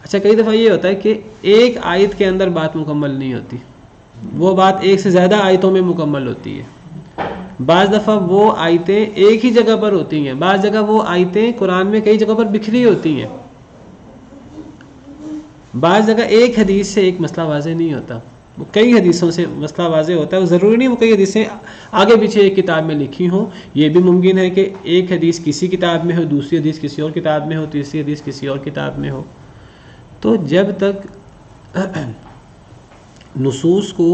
اچھا کئی دفعہ یہ ہوتا ہے کہ ایک آیت کے اندر بات مکمل نہیں ہوتی، وہ بات ایک سے زیادہ آیتوں میں مکمل ہوتی ہے۔ بعض دفعہ وہ آیتیں ایک ہی جگہ پر ہوتی ہیں، بعض جگہ وہ آیتیں قرآن میں کئی جگہ پر بکھری ہوتی ہیں، بعض جگہ ایک حدیث سے ایک مسئلہ واضح نہیں ہوتا، وہ کئی حدیثوں سے مسئلہ واضح ہوتا ہے۔ وہ ضروری نہیں وہ کئی حدیثیں آگے پیچھے ایک کتاب میں لکھی ہوں، یہ بھی ممکن ہے کہ ایک حدیث کسی کتاب میں ہو، دوسری حدیث کسی اور کتاب میں ہو، تیسری حدیث کسی اور کتاب میں ہو۔ تو جب تک نصوص کو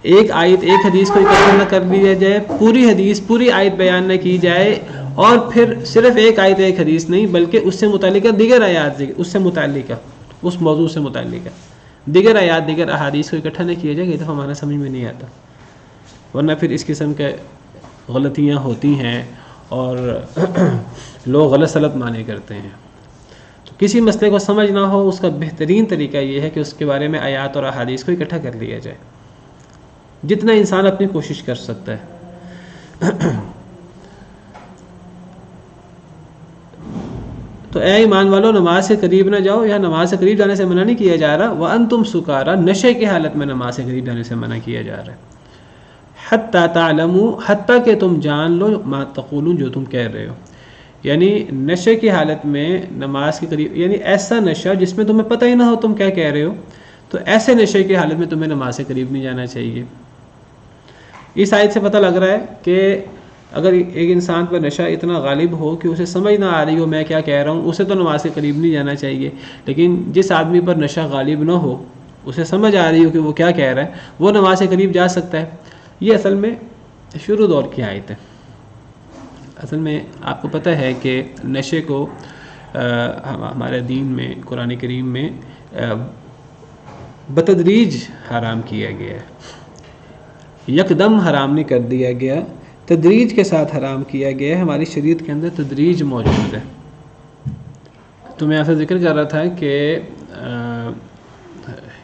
ایک آیت ایک حدیث کو اکٹھا نہ کر لیا جائے، پوری حدیث پوری آیت بیان نہ کی جائے، اور پھر صرف ایک آیت ایک حدیث نہیں بلکہ اس سے متعلقہ دیگر آیات، اس سے متعلقہ اس موضوع سے متعلقہ دیگر آیات دیگر احادیث کو اکٹھا نہ کیا جائے، یہ دفعہ ہمارا سمجھ میں نہیں آتا، ورنہ پھر اس قسم کے غلطیاں ہوتی ہیں اور لوگ غلط سلط معنی کرتے ہیں۔ تو کسی مسئلے کو سمجھ نہ ہو، اس کا بہترین طریقہ یہ ہے کہ اس کے بارے میں آیات اور احادیث کو اکٹھا کر لیا جائے، جتنا انسان اپنی کوشش کر سکتا ہے۔ تو اے ایمان والو نماز سے قریب نہ جاؤ، یا نماز سے قریب جانے سے منع نہیں کیا جا رہا، وانتم سکارا، نشے کی حالت میں نماز سے قریب جانے سے منع کیا جا رہا ہے، حتی تعلموا، حتیٰ کہ تم جان لو ما تقولون، جو تم کہہ رہے ہو۔ یعنی نشے کی حالت میں نماز کے قریب، یعنی ایسا نشہ جس میں تمہیں پتہ ہی نہ ہو تم کیا کہہ رہے ہو، تو ایسے نشے کی حالت میں تمہیں نماز سے قریب نہیں جانا چاہیے۔ اس آیت سے پتہ لگ رہا ہے کہ اگر ایک انسان پر نشہ اتنا غالب ہو کہ اسے سمجھ نہ آ رہی ہو میں کیا کہہ رہا ہوں، اسے تو نماز کے قریب نہیں جانا چاہیے۔ لیکن جس آدمی پر نشہ غالب نہ ہو، اسے سمجھ آ رہی ہو کہ وہ کیا کہہ رہا ہے، وہ نماز کے قریب جا سکتا ہے۔ یہ اصل میں شروع دور کی آیت ہے۔ اصل میں آپ کو پتہ ہے کہ نشے کو ہمارے دین میں، قرآن کریم میں بتدریج حرام کیا گیا ہے۔ یکدم حرام نہیں کر دیا گیا، تدریج کے ساتھ حرام کیا گیا ہے۔ ہماری شریعت کے اندر تدریج موجود ہے۔ تو میں ایسا ذکر کر رہا تھا کہ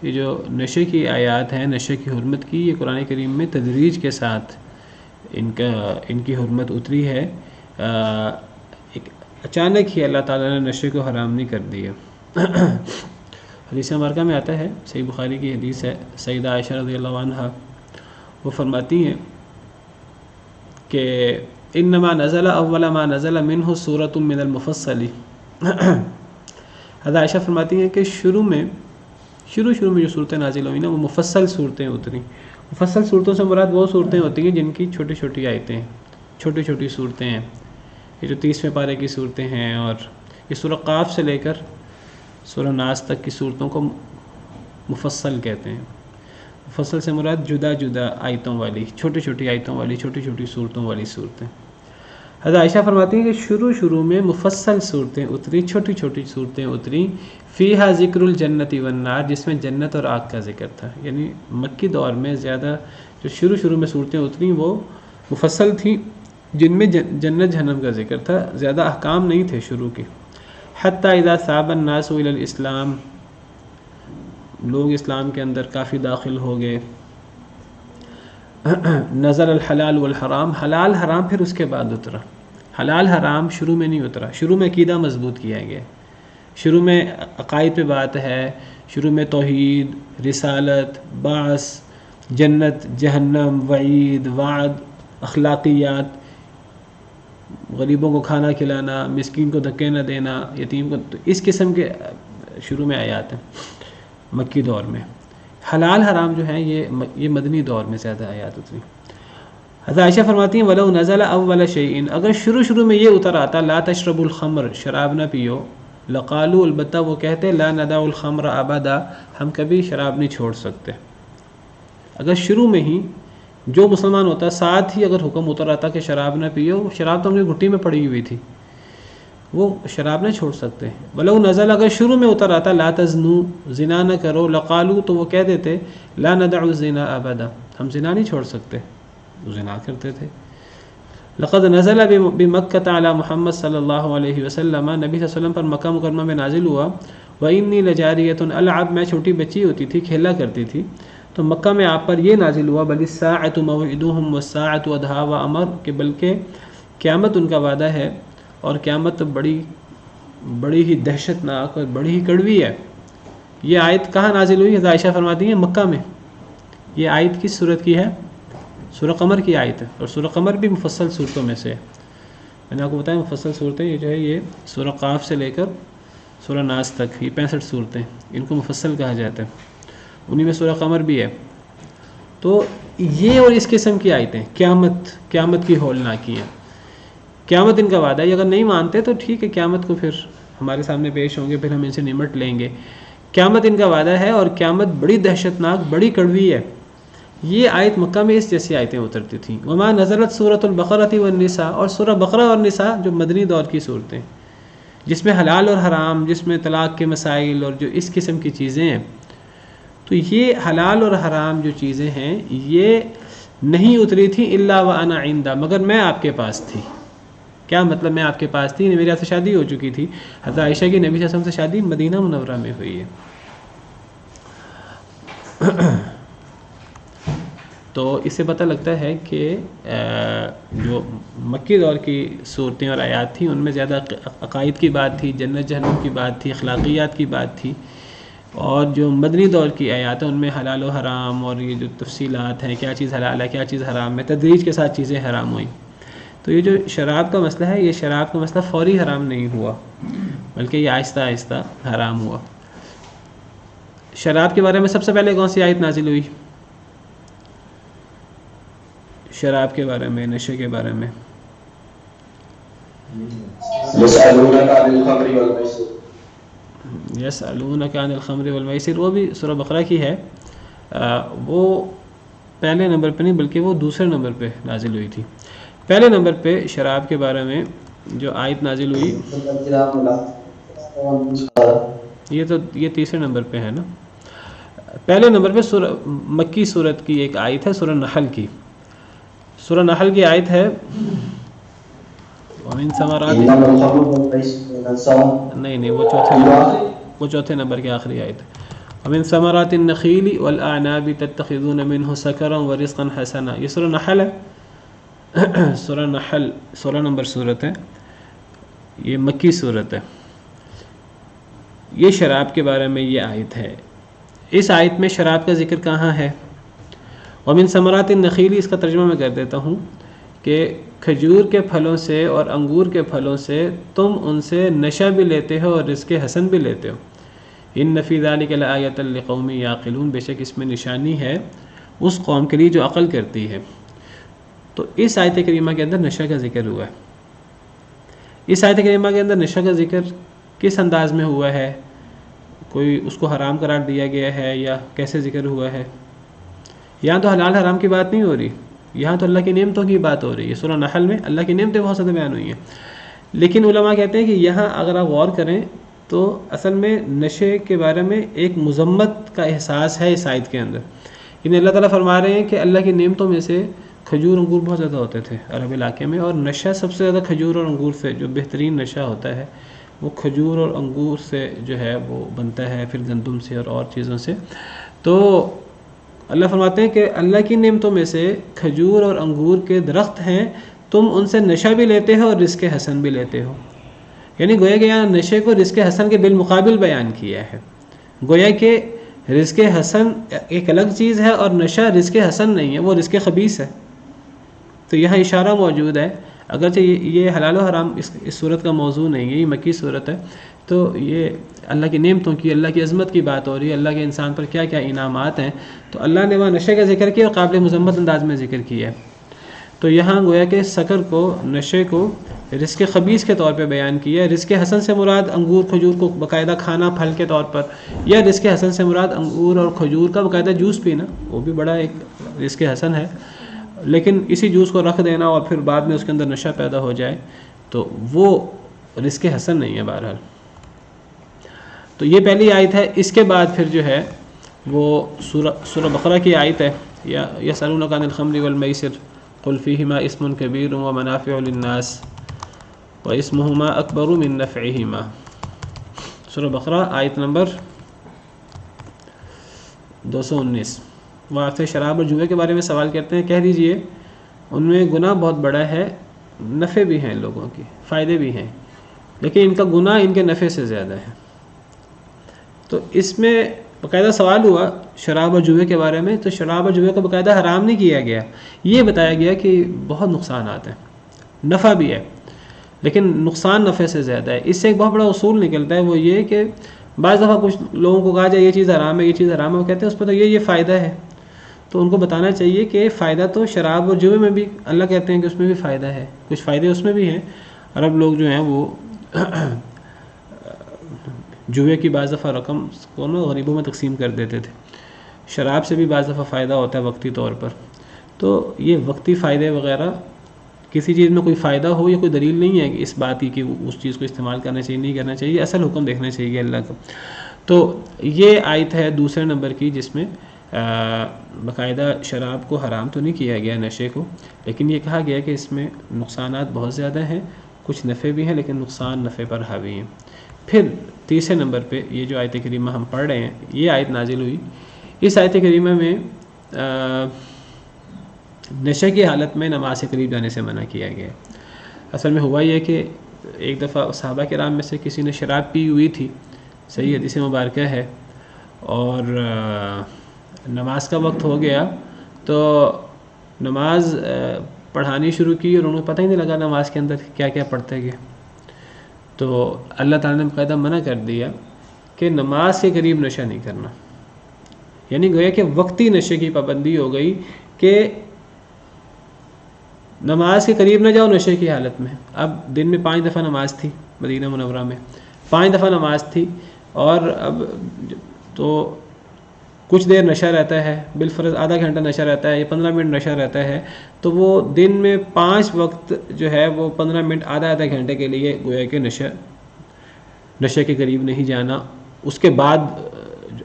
یہ جو نشے کی آیات ہیں، نشے کی حرمت کی، یہ قرآن کریم میں تدریج کے ساتھ ان کی حرمت اتری ہے۔ ایک اچانک ہی اللہ تعالیٰ نے نشے کو حرام نہیں کر دیا۔ حدیث مبارکہ میں آتا ہے، صحیح بخاری کی حدیث ہے، سیدہ عائشہ رضی اللہ عنہا وہ فرماتی ہیں کہ انما نزل اول ما نزل منہ سورۃ من المفصل۔ حضرت عائشہ فرماتی ہیں کہ شروع میں جو صورتیں نازل ہوئی نا، وہ مفصل صورتیں اتری۔ مفصل صورتوں سے مراد وہ صورتیں ہوتی ہیں جن کی چھوٹی چھوٹی آیتیں ہیں، چھوٹی چھوٹی صورتیں ہیں۔ یہ جو 30ویں پارے کی صورتیں ہیں، اور یہ سورہ قاف سے لے کر سورہ ناس تک کی صورتوں کو مفصل کہتے ہیں۔ مفصل سے مراد جدا جدا آیتوں والی، چھوٹی چھوٹی آیتوں والی، چھوٹی چھوٹی صورتوں والی صورتیں۔ حضرت عائشہ فرماتی ہیں کہ شروع میں مفصل صورتیں اتری، چھوٹی چھوٹی صورتیں اتری، فیہا ذکر الجنت والنار، جس میں جنت اور آگ کا ذکر تھا۔ یعنی مکی دور میں زیادہ جو شروع میں صورتیں اتریں وہ مفصل تھیں، جن میں جنت جہنم کا ذکر تھا، زیادہ احکام نہیں تھے شروع کے۔ حتی اذا ثاب الناس الی الاسلام، لوگ اسلام کے اندر کافی داخل ہو گئے۔ نزل الحلال والحرام، حلال حرام پھر اس کے بعد اترا۔ حلال حرام شروع میں نہیں اترا، شروع میں عقیدہ مضبوط کیا گیا، شروع میں عقائد پہ بات ہے، شروع میں توحید، رسالت، بعث، جنت، جہنم، وعید، وعد، اخلاقیات، غریبوں کو کھانا کھلانا، مسکین کو دھکے نہ دینا، یتیم کو، تو اس قسم کے شروع میں آیات ہیں مکی دور میں۔ حلال حرام جو ہیں یہ مدنی دور میں زیادہ آیات اتری۔ حضرت عائشہ فرماتی ہیں وَلَوْ نَزَلَ أَوَّلَ شَيْءٍ، اگر شروع میں یہ اتر آتا لا تشربوا الخمر، شراب نہ پیو، لقالوا، البتہ وہ کہتے لا ندع الخمر ابدا، ہم کبھی شراب نہیں چھوڑ سکتے۔ اگر شروع میں ہی جو مسلمان ہوتا ساتھ ہی اگر حکم اتر آتا کہ شراب نہ پیو، شراب تو ہم نے گھٹی میں پڑی ہوئی تھی، وہ شراب نہ چھوڑ سکتے۔ ولو نزل، اگر شروع میں اتر آتا لا تزنو، زنا نہ کرو، لقالوا، تو وہ کہہ دیتے لا ندع الزنا ابدا، ہم زنا نہیں چھوڑ سکتے، وہ زنا کرتے تھے۔ لقد نزل بمکہ علی محمد صلی اللہ علیہ وسلم، نبی صلی اللہ علیہ وسلم پر مکہ مکرمہ میں نازل ہوا، وانی لجاریۃ العب، میں چھوٹی بچی ہوتی تھی، کھیلا کرتی تھی، تو مکہ میں آپ پر یہ نازل ہوا بل الساعۃ موعدہم والساعۃ ادھیٰ وامر، کہ بلکہ قیامت ان کا وعدہ ہے، اور قیامت بڑی ہی دہشت ناک اور بڑی ہی کڑوی ہے۔ یہ آیت کہاں نازل ہوئی؟ حضرت عائشہ فرماتی ہیں مکہ میں۔ یہ آیت کس سورت کی ہے؟ سورہ قمر کی آیت ہے، اور سورہ قمر بھی مفصل صورتوں میں سے ہے۔ میں نے آپ کو بتایا مفصل صورتیں یہ جو ہے یہ سورہ قاف سے لے کر سورہ ناس تک، یہ 65 صورتیں، ان کو مفصل کہا جاتا ہے، انہی میں سورہ قمر بھی ہے۔ تو یہ اور اس قسم کی آیتیں قیامت کی ہولناکی ہیں، قیامت ان کا وعدہ ہے۔ اگر نہیں مانتے تو ٹھیک ہے، قیامت کو پھر ہمارے سامنے پیش ہوں گے، پھر ہم ان سے نمٹ لیں گے۔ قیامت ان کا وعدہ ہے، اور قیامت بڑی دہشت ناک، بڑی کڑوی ہے۔ یہ آیت مکہ میں اس جیسی آیتیں اترتی تھیں۔ وما نزلت سورۃ البقرۃ والنساء، اور سورہ بقرہ اور نساء جو مدنی دور کی صورتیں، جس میں حلال اور حرام، جس میں طلاق کے مسائل اور جو اس قسم کی چیزیں ہیں، تو یہ حلال اور حرام جو چیزیں ہیں یہ نہیں اتری تھی الا وانا عندہ، مگر میں آپ کے پاس تھی۔ کیا مطلب میں آپ کے پاس تھی؟ میری آپ سے شادی ہو چکی تھی۔ حضرت عائشہ کی نبی صلی اللہ علیہ وسلم سے شادی مدینہ منورہ میں ہوئی ہے۔ تو اس سے پتہ لگتا ہے کہ جو مکی دور کی صورتیں اور آیات تھیں ان میں زیادہ عقائد کی بات تھی، جنت جہنم کی بات تھی، اخلاقیات کی بات تھی، اور جو مدنی دور کی آیات ہیں ان میں حلال و حرام اور یہ جو تفصیلات ہیں، کیا چیز حلال ہے کیا چیز حرام ہے، تدریج کے ساتھ چیزیں حرام ہوئیں۔ تو یہ جو شراب کا مسئلہ ہے، یہ شراب کا مسئلہ فوری حرام نہیں ہوا، بلکہ یہ آہستہ آہستہ حرام ہوا۔ شراب کے بارے میں سب سے پہلے کون سی آیت نازل ہوئی؟ شراب کے بارے میں، نشے کے بارے میں؟ یسألونک عن الخمر والمیسر، وہ بھی سورہ بقرہ کی ہے، وہ پہلے نمبر پہ نہیں بلکہ وہ دوسرے نمبر پہ نازل ہوئی تھی۔ پہلے نمبر پہ شراب کے بارے میں جو آیت نازل ہوئی یہ تیسرے نمبر پہ ہے نا۔ پہلے نمبر پہ سورہ مکی صورت کی ایک آیت ہے سورہ نحل کی. سورہ نحل کی آیت ہے وَمِن ثمرات نہیں وہ چوتھے نمبر کی آخری آیت ہے. وَمِن ثمرات النخيل والأعناب تتخذون منه سكرا ورزقا حسنا. یہ سورہ نحل ہے. سورہ نحل 16 نمبر صورت ہے. یہ مکی صورت ہے. یہ شراب کے بارے میں یہ آیت ہے. اس آیت میں شراب کا ذکر کہاں ہے؟ وَمِن ثمرات النخيل اس کا ترجمہ میں کر دیتا ہوں کہ کھجور کے پھلوں سے اور انگور کے پھلوں سے تم ان سے نشہ بھی لیتے ہو اور رزق حسن بھی لیتے ہو. ان فی ذلک لآیۃ لقوم یعقلون. بے شک اس میں نشانی ہے اس قوم کے لیے جو عقل کرتی ہے. تو اس آیت کریمہ کے اندر نشہ کا ذکر ہوا ہے. اس آیت کریمہ کے اندر نشہ کا ذکر کس انداز میں ہوا ہے؟ کوئی اس کو حرام قرار دیا گیا ہے یا کیسے ذکر ہوا ہے؟ یہاں تو حلال حرام کی بات نہیں ہو رہی, یہاں تو اللہ کی نعمتوں کی بات ہو رہی ہے. سورہ نحل میں اللہ کی نعمتیں بہت زیادہ بیان ہوئی ہیں, لیکن علماء کہتے ہیں کہ یہاں اگر آپ غور کریں تو اصل میں نشے کے بارے میں ایک مذمت کا احساس ہے اس آیت کے اندر. یعنی اللہ تعالیٰ فرما رہے ہیں کہ اللہ کی نعمتوں میں سے کھجور انگور بہت زیادہ ہوتے تھے عرب علاقے میں, اور نشہ سب سے زیادہ کھجور اور انگور سے, جو بہترین نشہ ہوتا ہے وہ کھجور اور انگور سے جو ہے وہ بنتا ہے, پھر گندم سے اور چیزوں سے. تو اللہ فرماتے ہیں کہ اللہ کی نعمتوں میں سے کھجور اور انگور کے درخت ہیں, تم ان سے نشہ بھی لیتے ہو اور رزق حسن بھی لیتے ہو. یعنی گویا کہ یہاں نشے کو رزق حسن کے بالمقابل بیان کیا ہے. گویا کہ رزق حسن ایک الگ چیز ہے اور نشہ رزق حسن نہیں ہے, وہ رزق خبیث ہے. تو یہاں اشارہ موجود ہے, اگرچہ یہ حلال و حرام اس صورت کا موضوع نہیں ہے, یہ مکی صورت ہے, تو یہ اللہ کی نعمتوں کی, اللہ کی عظمت کی بات ہو رہی ہے, اللہ کے انسان پر کیا کیا انعامات ہیں. تو اللہ نے وہاں نشے کا ذکر کیا اور قابل مذمت انداز میں ذکر کیا ہے. تو یہاں گویا کہ سکر کو, نشے کو رزق خبیث کے طور پہ بیان کیا ہے. رزق حسن سے مراد انگور کھجور کو باقاعدہ کھانا پھل کے طور پر, یا رزق حسن سے مراد انگور اور کھجور کا باقاعدہ جوس پینا, وہ بھی بڑا ایک رزق حسن ہے. لیکن اسی جوس کو رکھ دینا اور پھر بعد میں اس کے اندر نشہ پیدا ہو جائے تو وہ رزق حسن نہیں ہے بہرحال. تو یہ پہلی آیت ہے. اس کے بعد پھر جو ہے وہ سورہ بقرہ کی آیت ہے, یا یسألونک عن الخمر والمیسر قل فیہما اسم کبیر ومنافع للناس واسمہما اکبر من نفعہما. سورہ بقرہ آیت نمبر 219. وہ آپ سے شراب اور جوئے کے بارے میں سوال کرتے ہیں, کہہ دیجئے ان میں گناہ بہت بڑا ہے, نفع بھی ہیں لوگوں کی, فائدے بھی ہیں, لیکن ان کا گناہ ان کے نفع سے زیادہ ہے. تو اس میں باقاعدہ سوال ہوا شراب اور جوئے کے بارے میں, تو شراب اور جوئے کو باقاعدہ حرام نہیں کیا گیا, یہ بتایا گیا کہ بہت نقصانات ہیں, نفع بھی ہے لیکن نقصان نفع سے زیادہ ہے. اس سے ایک بہت بڑا اصول نکلتا ہے, وہ یہ کہ بعض دفعہ کچھ لوگوں کو کہا جائے یہ چیز حرام ہے, یہ چیز حرام ہے, وہ کہتے ہیں اس پہ تو یہ فائدہ ہے. تو ان کو بتانا چاہیے کہ فائدہ تو شراب اور جوئے میں بھی, اللہ کہتے ہیں کہ اس میں بھی فائدہ ہے, کچھ فائدے اس میں بھی ہیں. عرب لوگ جو ہیں وہ جوئے کی بعض دفعہ رقم کو نا غریبوں میں تقسیم کر دیتے تھے. شراب سے بھی بعض دفعہ فائدہ ہوتا ہے وقتی طور پر. تو یہ وقتی فائدے وغیرہ, کسی چیز میں کوئی فائدہ ہو یہ کوئی دلیل نہیں ہے کہ اس بات کی کہ اس چیز کو استعمال کرنا چاہیے نہیں کرنا چاہیے, اصل حکم دیکھنا چاہیے اللہ کا. تو یہ آیت ہے دوسرے نمبر کی جس میں باقاعدہ شراب کو حرام تو نہیں کیا گیا, نشے کو, لیکن یہ کہا گیا کہ اس میں نقصانات بہت زیادہ ہیں, کچھ نفع بھی ہیں لیکن نقصان نفع پر حاوی ہیں. پھر تیسرے نمبر پہ یہ جو آیت کریمہ ہم پڑھ رہے ہیں, یہ آیت نازل ہوئی. اس آیت کریمہ میں نشے کی حالت میں نماز سے قریب جانے سے منع کیا گیا. اصل میں ہوا یہ کہ ایک دفعہ صحابہ کرام میں سے کسی نے شراب پی ہوئی تھی, صحیح حدیث مبارکہ ہے, اور نماز کا وقت ہو گیا تو نماز پڑھانی شروع کی اور انہیں پتہ ہی نہیں لگا نماز کے اندر کیا کیا پڑھتے گئے. تو اللہ تعالیٰ نے باقاعدہ منع کر دیا کہ نماز کے قریب نشہ نہیں کرنا. یعنی گویا کہ وقتی نشے کی پابندی ہو گئی کہ نماز کے قریب نہ جاؤ نشے کی حالت میں. اب دن میں 5 دفعہ نماز تھی مدینہ منورہ میں, 5 دفعہ نماز تھی, اور اب تو کچھ دیر نشہ رہتا ہے, بالفرض آدھا گھنٹہ نشہ رہتا ہے یا 15 منٹ نشہ رہتا ہے, تو وہ دن میں 5 وقت جو ہے وہ 15 منٹ آدھا گھنٹے کے لیے گویا کہ نشے کے قریب نہیں جانا. اس کے بعد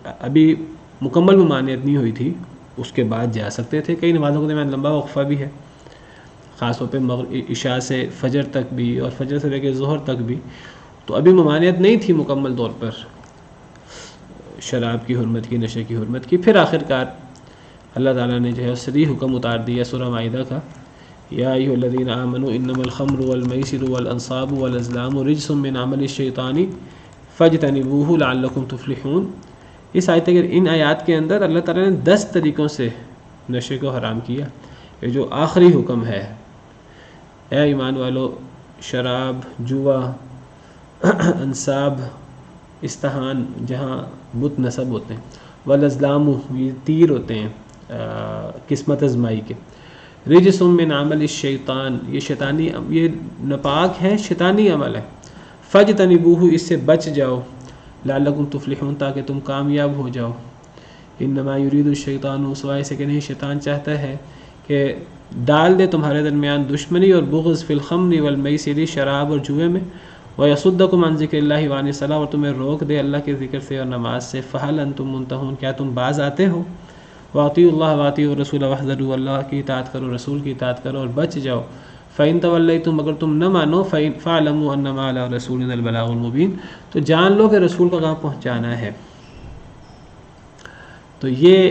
ابھی مکمل ممانعت نہیں ہوئی تھی اس کے بعد جا سکتے تھے. کئی نمازوں کے درمیان لمبا وقفہ بھی ہے، خاص طور پہ عشاء سے فجر تک بھی اور فجر سے لے کے ظہر تک بھی. تو ابھی ممانعت نہیں تھی مکمل طور پر شراب کی حرمت کی، نشے کی حرمت کی. پھر آخر کار اللہ تعالیٰ نے جو ہے صریح حکم اتار دیا سورہ مائدہ کا، یا ایھا الذین آمنوا انما الخمر والمیسر والانصاب والازلام رجس من عمل الشیطان فاجتنبوہ لعلکم تفلحون. اس آیت کے ان آیات کے اندر اللہ تعالیٰ نے 10 طریقوں سے نشے کو حرام کیا. یہ جو آخری حکم ہے، اے ایمان والو، شراب، جوا، انصاب، استحان جہاں بت نصب ہوتے ہیں، والازلام یہ تیر ہوتے ہیں قسمت ازمائی کے، رجس من عمل الشیطان یہ شیطانی، یہ ناپاک ہے، شیطانی عمل ہے. فاجتنبوہ اس سے بچ جاؤ، لعلکم تفلحون تاکہ تم کامیاب ہو جاؤ. انما یرید الشیطان سوائے سے کہ نہیں، شیطان چاہتا ہے کہ ڈال دے تمہارے درمیان دشمنی اور بغض فی الخمر والمیسر شراب اور جوئے میں، ویصدکم عن ذکر اللہ وعن الصلاۃ اور تمہیں روک دے اللہ کے ذکر سے اور نماز سے. فہل انتم منتہون کیا تم باز آتے ہو؟ واطیعوا اللہ واطیعوا الرسول واحذروا اللہ کی اطاعت کرو، رسول کی اطاعت کرو اور بچ جاؤ. فإن تولیتم اگر تم نہ مانو فاعلموا انما علی رسولنا البلاغ المبین تو جان لو کہ رسول کا کام پہنچانا ہے. تو یہ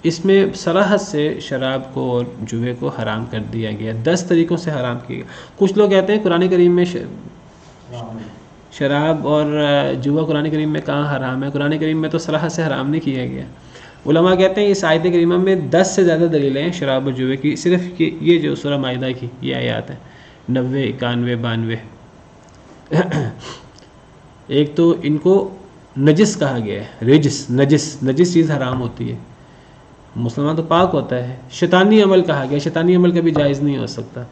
اس میں صراحت سے شراب کو اور جوئے کو حرام کر دیا گیا، 10 طریقوں سے حرام کیا گیا. کچھ لوگ کہتے ہیں قرآن کریم میں شراب اور جوا قرآن کریم میں کہاں حرام ہے؟ قرآن کریم میں تو صراحت سے حرام نہیں کیا گیا. علماء کہتے ہیں اس آیت کریمہ میں 10 سے زیادہ دلیلیں ہیں شراب اور جوے کی، صرف یہ جو سورہ مائدہ کی یہ آیات ہیں 90، 91، 92. ایک تو ان کو نجس کہا گیا ہے، رجس، نجس چیز حرام ہوتی ہے، مسلمان تو پاک ہوتا ہے. شیطانی عمل کہا گیا، شیطانی عمل کبھی جائز نہیں ہو سکتا.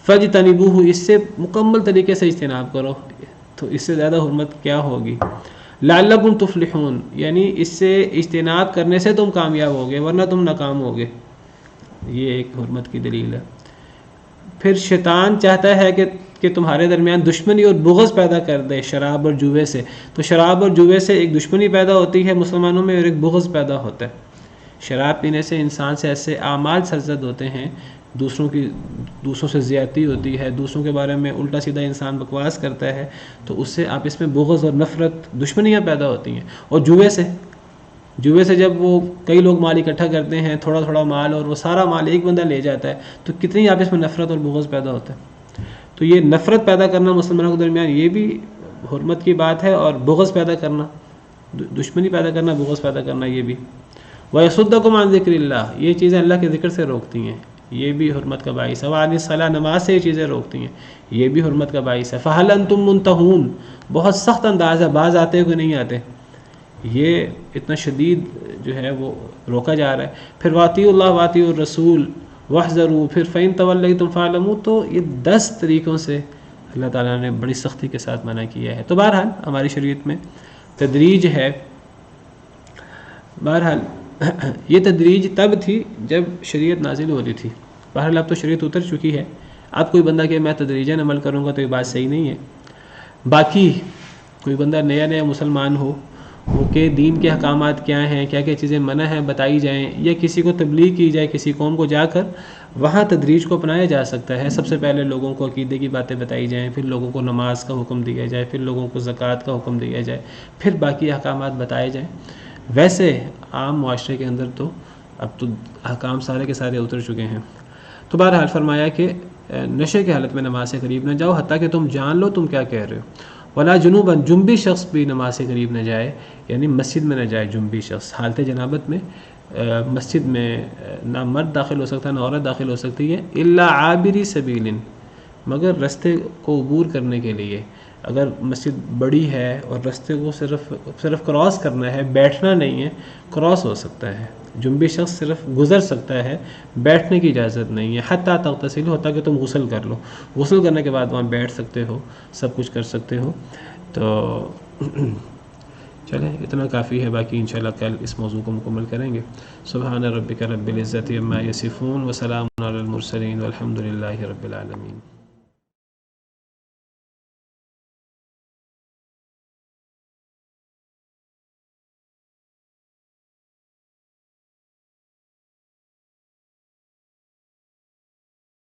فاجتنبوہ اس سے مکمل طریقے سے اجتناب کرو، تو اس سے زیادہ حرمت کیا ہوگی. لعلکم تفلحون یعنی اس سے اجتناب کرنے سے تم کامیاب ہوگے ورنہ تم ناکام ہوگے. یہ ایک حرمت کی دلیل ہے. پھر شیطان چاہتا ہے کہ تمہارے درمیان دشمنی اور بغض پیدا کر دے شراب اور جوے سے. تو شراب اور جوے سے ایک دشمنی پیدا ہوتی ہے مسلمانوں میں اور ایک بغض پیدا ہوتا ہے. شراب پینے سے انسان سے ایسے اعمال سرزد ہوتے ہیں، دوسروں سے زیادتی ہوتی ہے، دوسروں کے بارے میں الٹا سیدھا انسان بکواس کرتا ہے، تو اس سے آپس میں بغض اور نفرت، دشمنیاں پیدا ہوتی ہیں. اور جوے سے جب وہ کئی لوگ مال اکٹھا کرتے ہیں، تھوڑا تھوڑا مال، اور وہ سارا مال ایک بندہ لے جاتا ہے، تو کتنی آپس میں نفرت اور بغض پیدا ہوتا ہے. تو یہ نفرت پیدا کرنا مسلمانوں کے درمیان یہ بھی حرمت کی بات ہے، اور بغض پیدا کرنا، دشمنی پیدا کرنا، بغض پیدا کرنا یہ بھی. وَيَصُدَّكُمْ عَنْ ذِكْرِ اللَّهِ یہ چیزیں اللہ کے ذکر سے روکتی ہیں، یہ بھی حرمت کا باعث ہے. وعن الصلاۃ نماز سے یہ چیزیں روکتی ہیں، یہ بھی حرمت کا باعث ہے. فہل انتم منتہون بہت سخت انداز ہے، باز آتے ہو کہ نہیں آتے، یہ اتنا شدید جو ہے وہ روکا جا رہا ہے. پھر واطیعوا اللہ واطیعوا الرسول واحذروا، پھر فإن تولیتم فاعلموا، تو یہ 10 طریقوں سے اللہ تعالیٰ نے بڑی سختی کے ساتھ منع کیا ہے. تو بہرحال ہماری شریعت میں تدریج ہے. بہرحال یہ تدریج تب تھی جب شریعت نازل ہو رہی تھی. بہرحال اب تو شریعت اتر چکی ہے، اب کوئی بندہ کہ میں تدریجاً عمل کروں گا تو یہ بات صحیح نہیں ہے. باقی کوئی بندہ نیا مسلمان ہو، وہ کہ دین کے احکامات کیا ہیں، کیا کیا چیزیں منع ہیں بتائی جائیں، یا کسی کو تبلیغ کی جائے، کسی قوم کو جا کر وہاں تدریج کو اپنایا جا سکتا ہے. سب سے پہلے لوگوں کو عقیدے کی باتیں بتائی جائیں، پھر لوگوں کو نماز کا حکم دیا جائے، پھر لوگوں کو زکوٰۃ کا حکم دیا جائے، پھر باقی احکامات بتائے جائیں. ویسے عام معاشرے کے اندر تو اب تو احکام سارے کے سارے اتر چکے ہیں. تو بہرحال فرمایا کہ نشے کی حالت میں نماز سے قریب نہ جاؤ حتیٰ کہ تم جان لو تم کیا کہہ رہے ہو. ولا جنوباً جنبی شخص بھی نماز سے قریب نہ جائے، یعنی مسجد میں نہ جائے. جنبی شخص حالت جنابت میں مسجد میں نہ مرد داخل ہو سکتا نہ عورت داخل ہو سکتی ہے. الا عابری سبیل مگر رستے کو عبور کرنے کے لیے. اگر مسجد بڑی ہے اور رستے کو صرف کراس کرنا ہے، بیٹھنا نہیں ہے، کراس ہو سکتا ہے. جنبی شخص صرف گزر سکتا ہے، بیٹھنے کی اجازت نہیں ہے. حتیٰ تغتسلوا ہوتا کہ تم غسل کر لو، غسل کرنے کے بعد وہاں بیٹھ سکتے ہو، سب کچھ کر سکتے ہو. تو چلیں اتنا کافی ہے، باقی انشاءاللہ کل اس موضوع کو مکمل کریں گے. سبحان ربک رب العزت عما یصفون وسلام علی المرسلین والحمد للہ رب العالمین.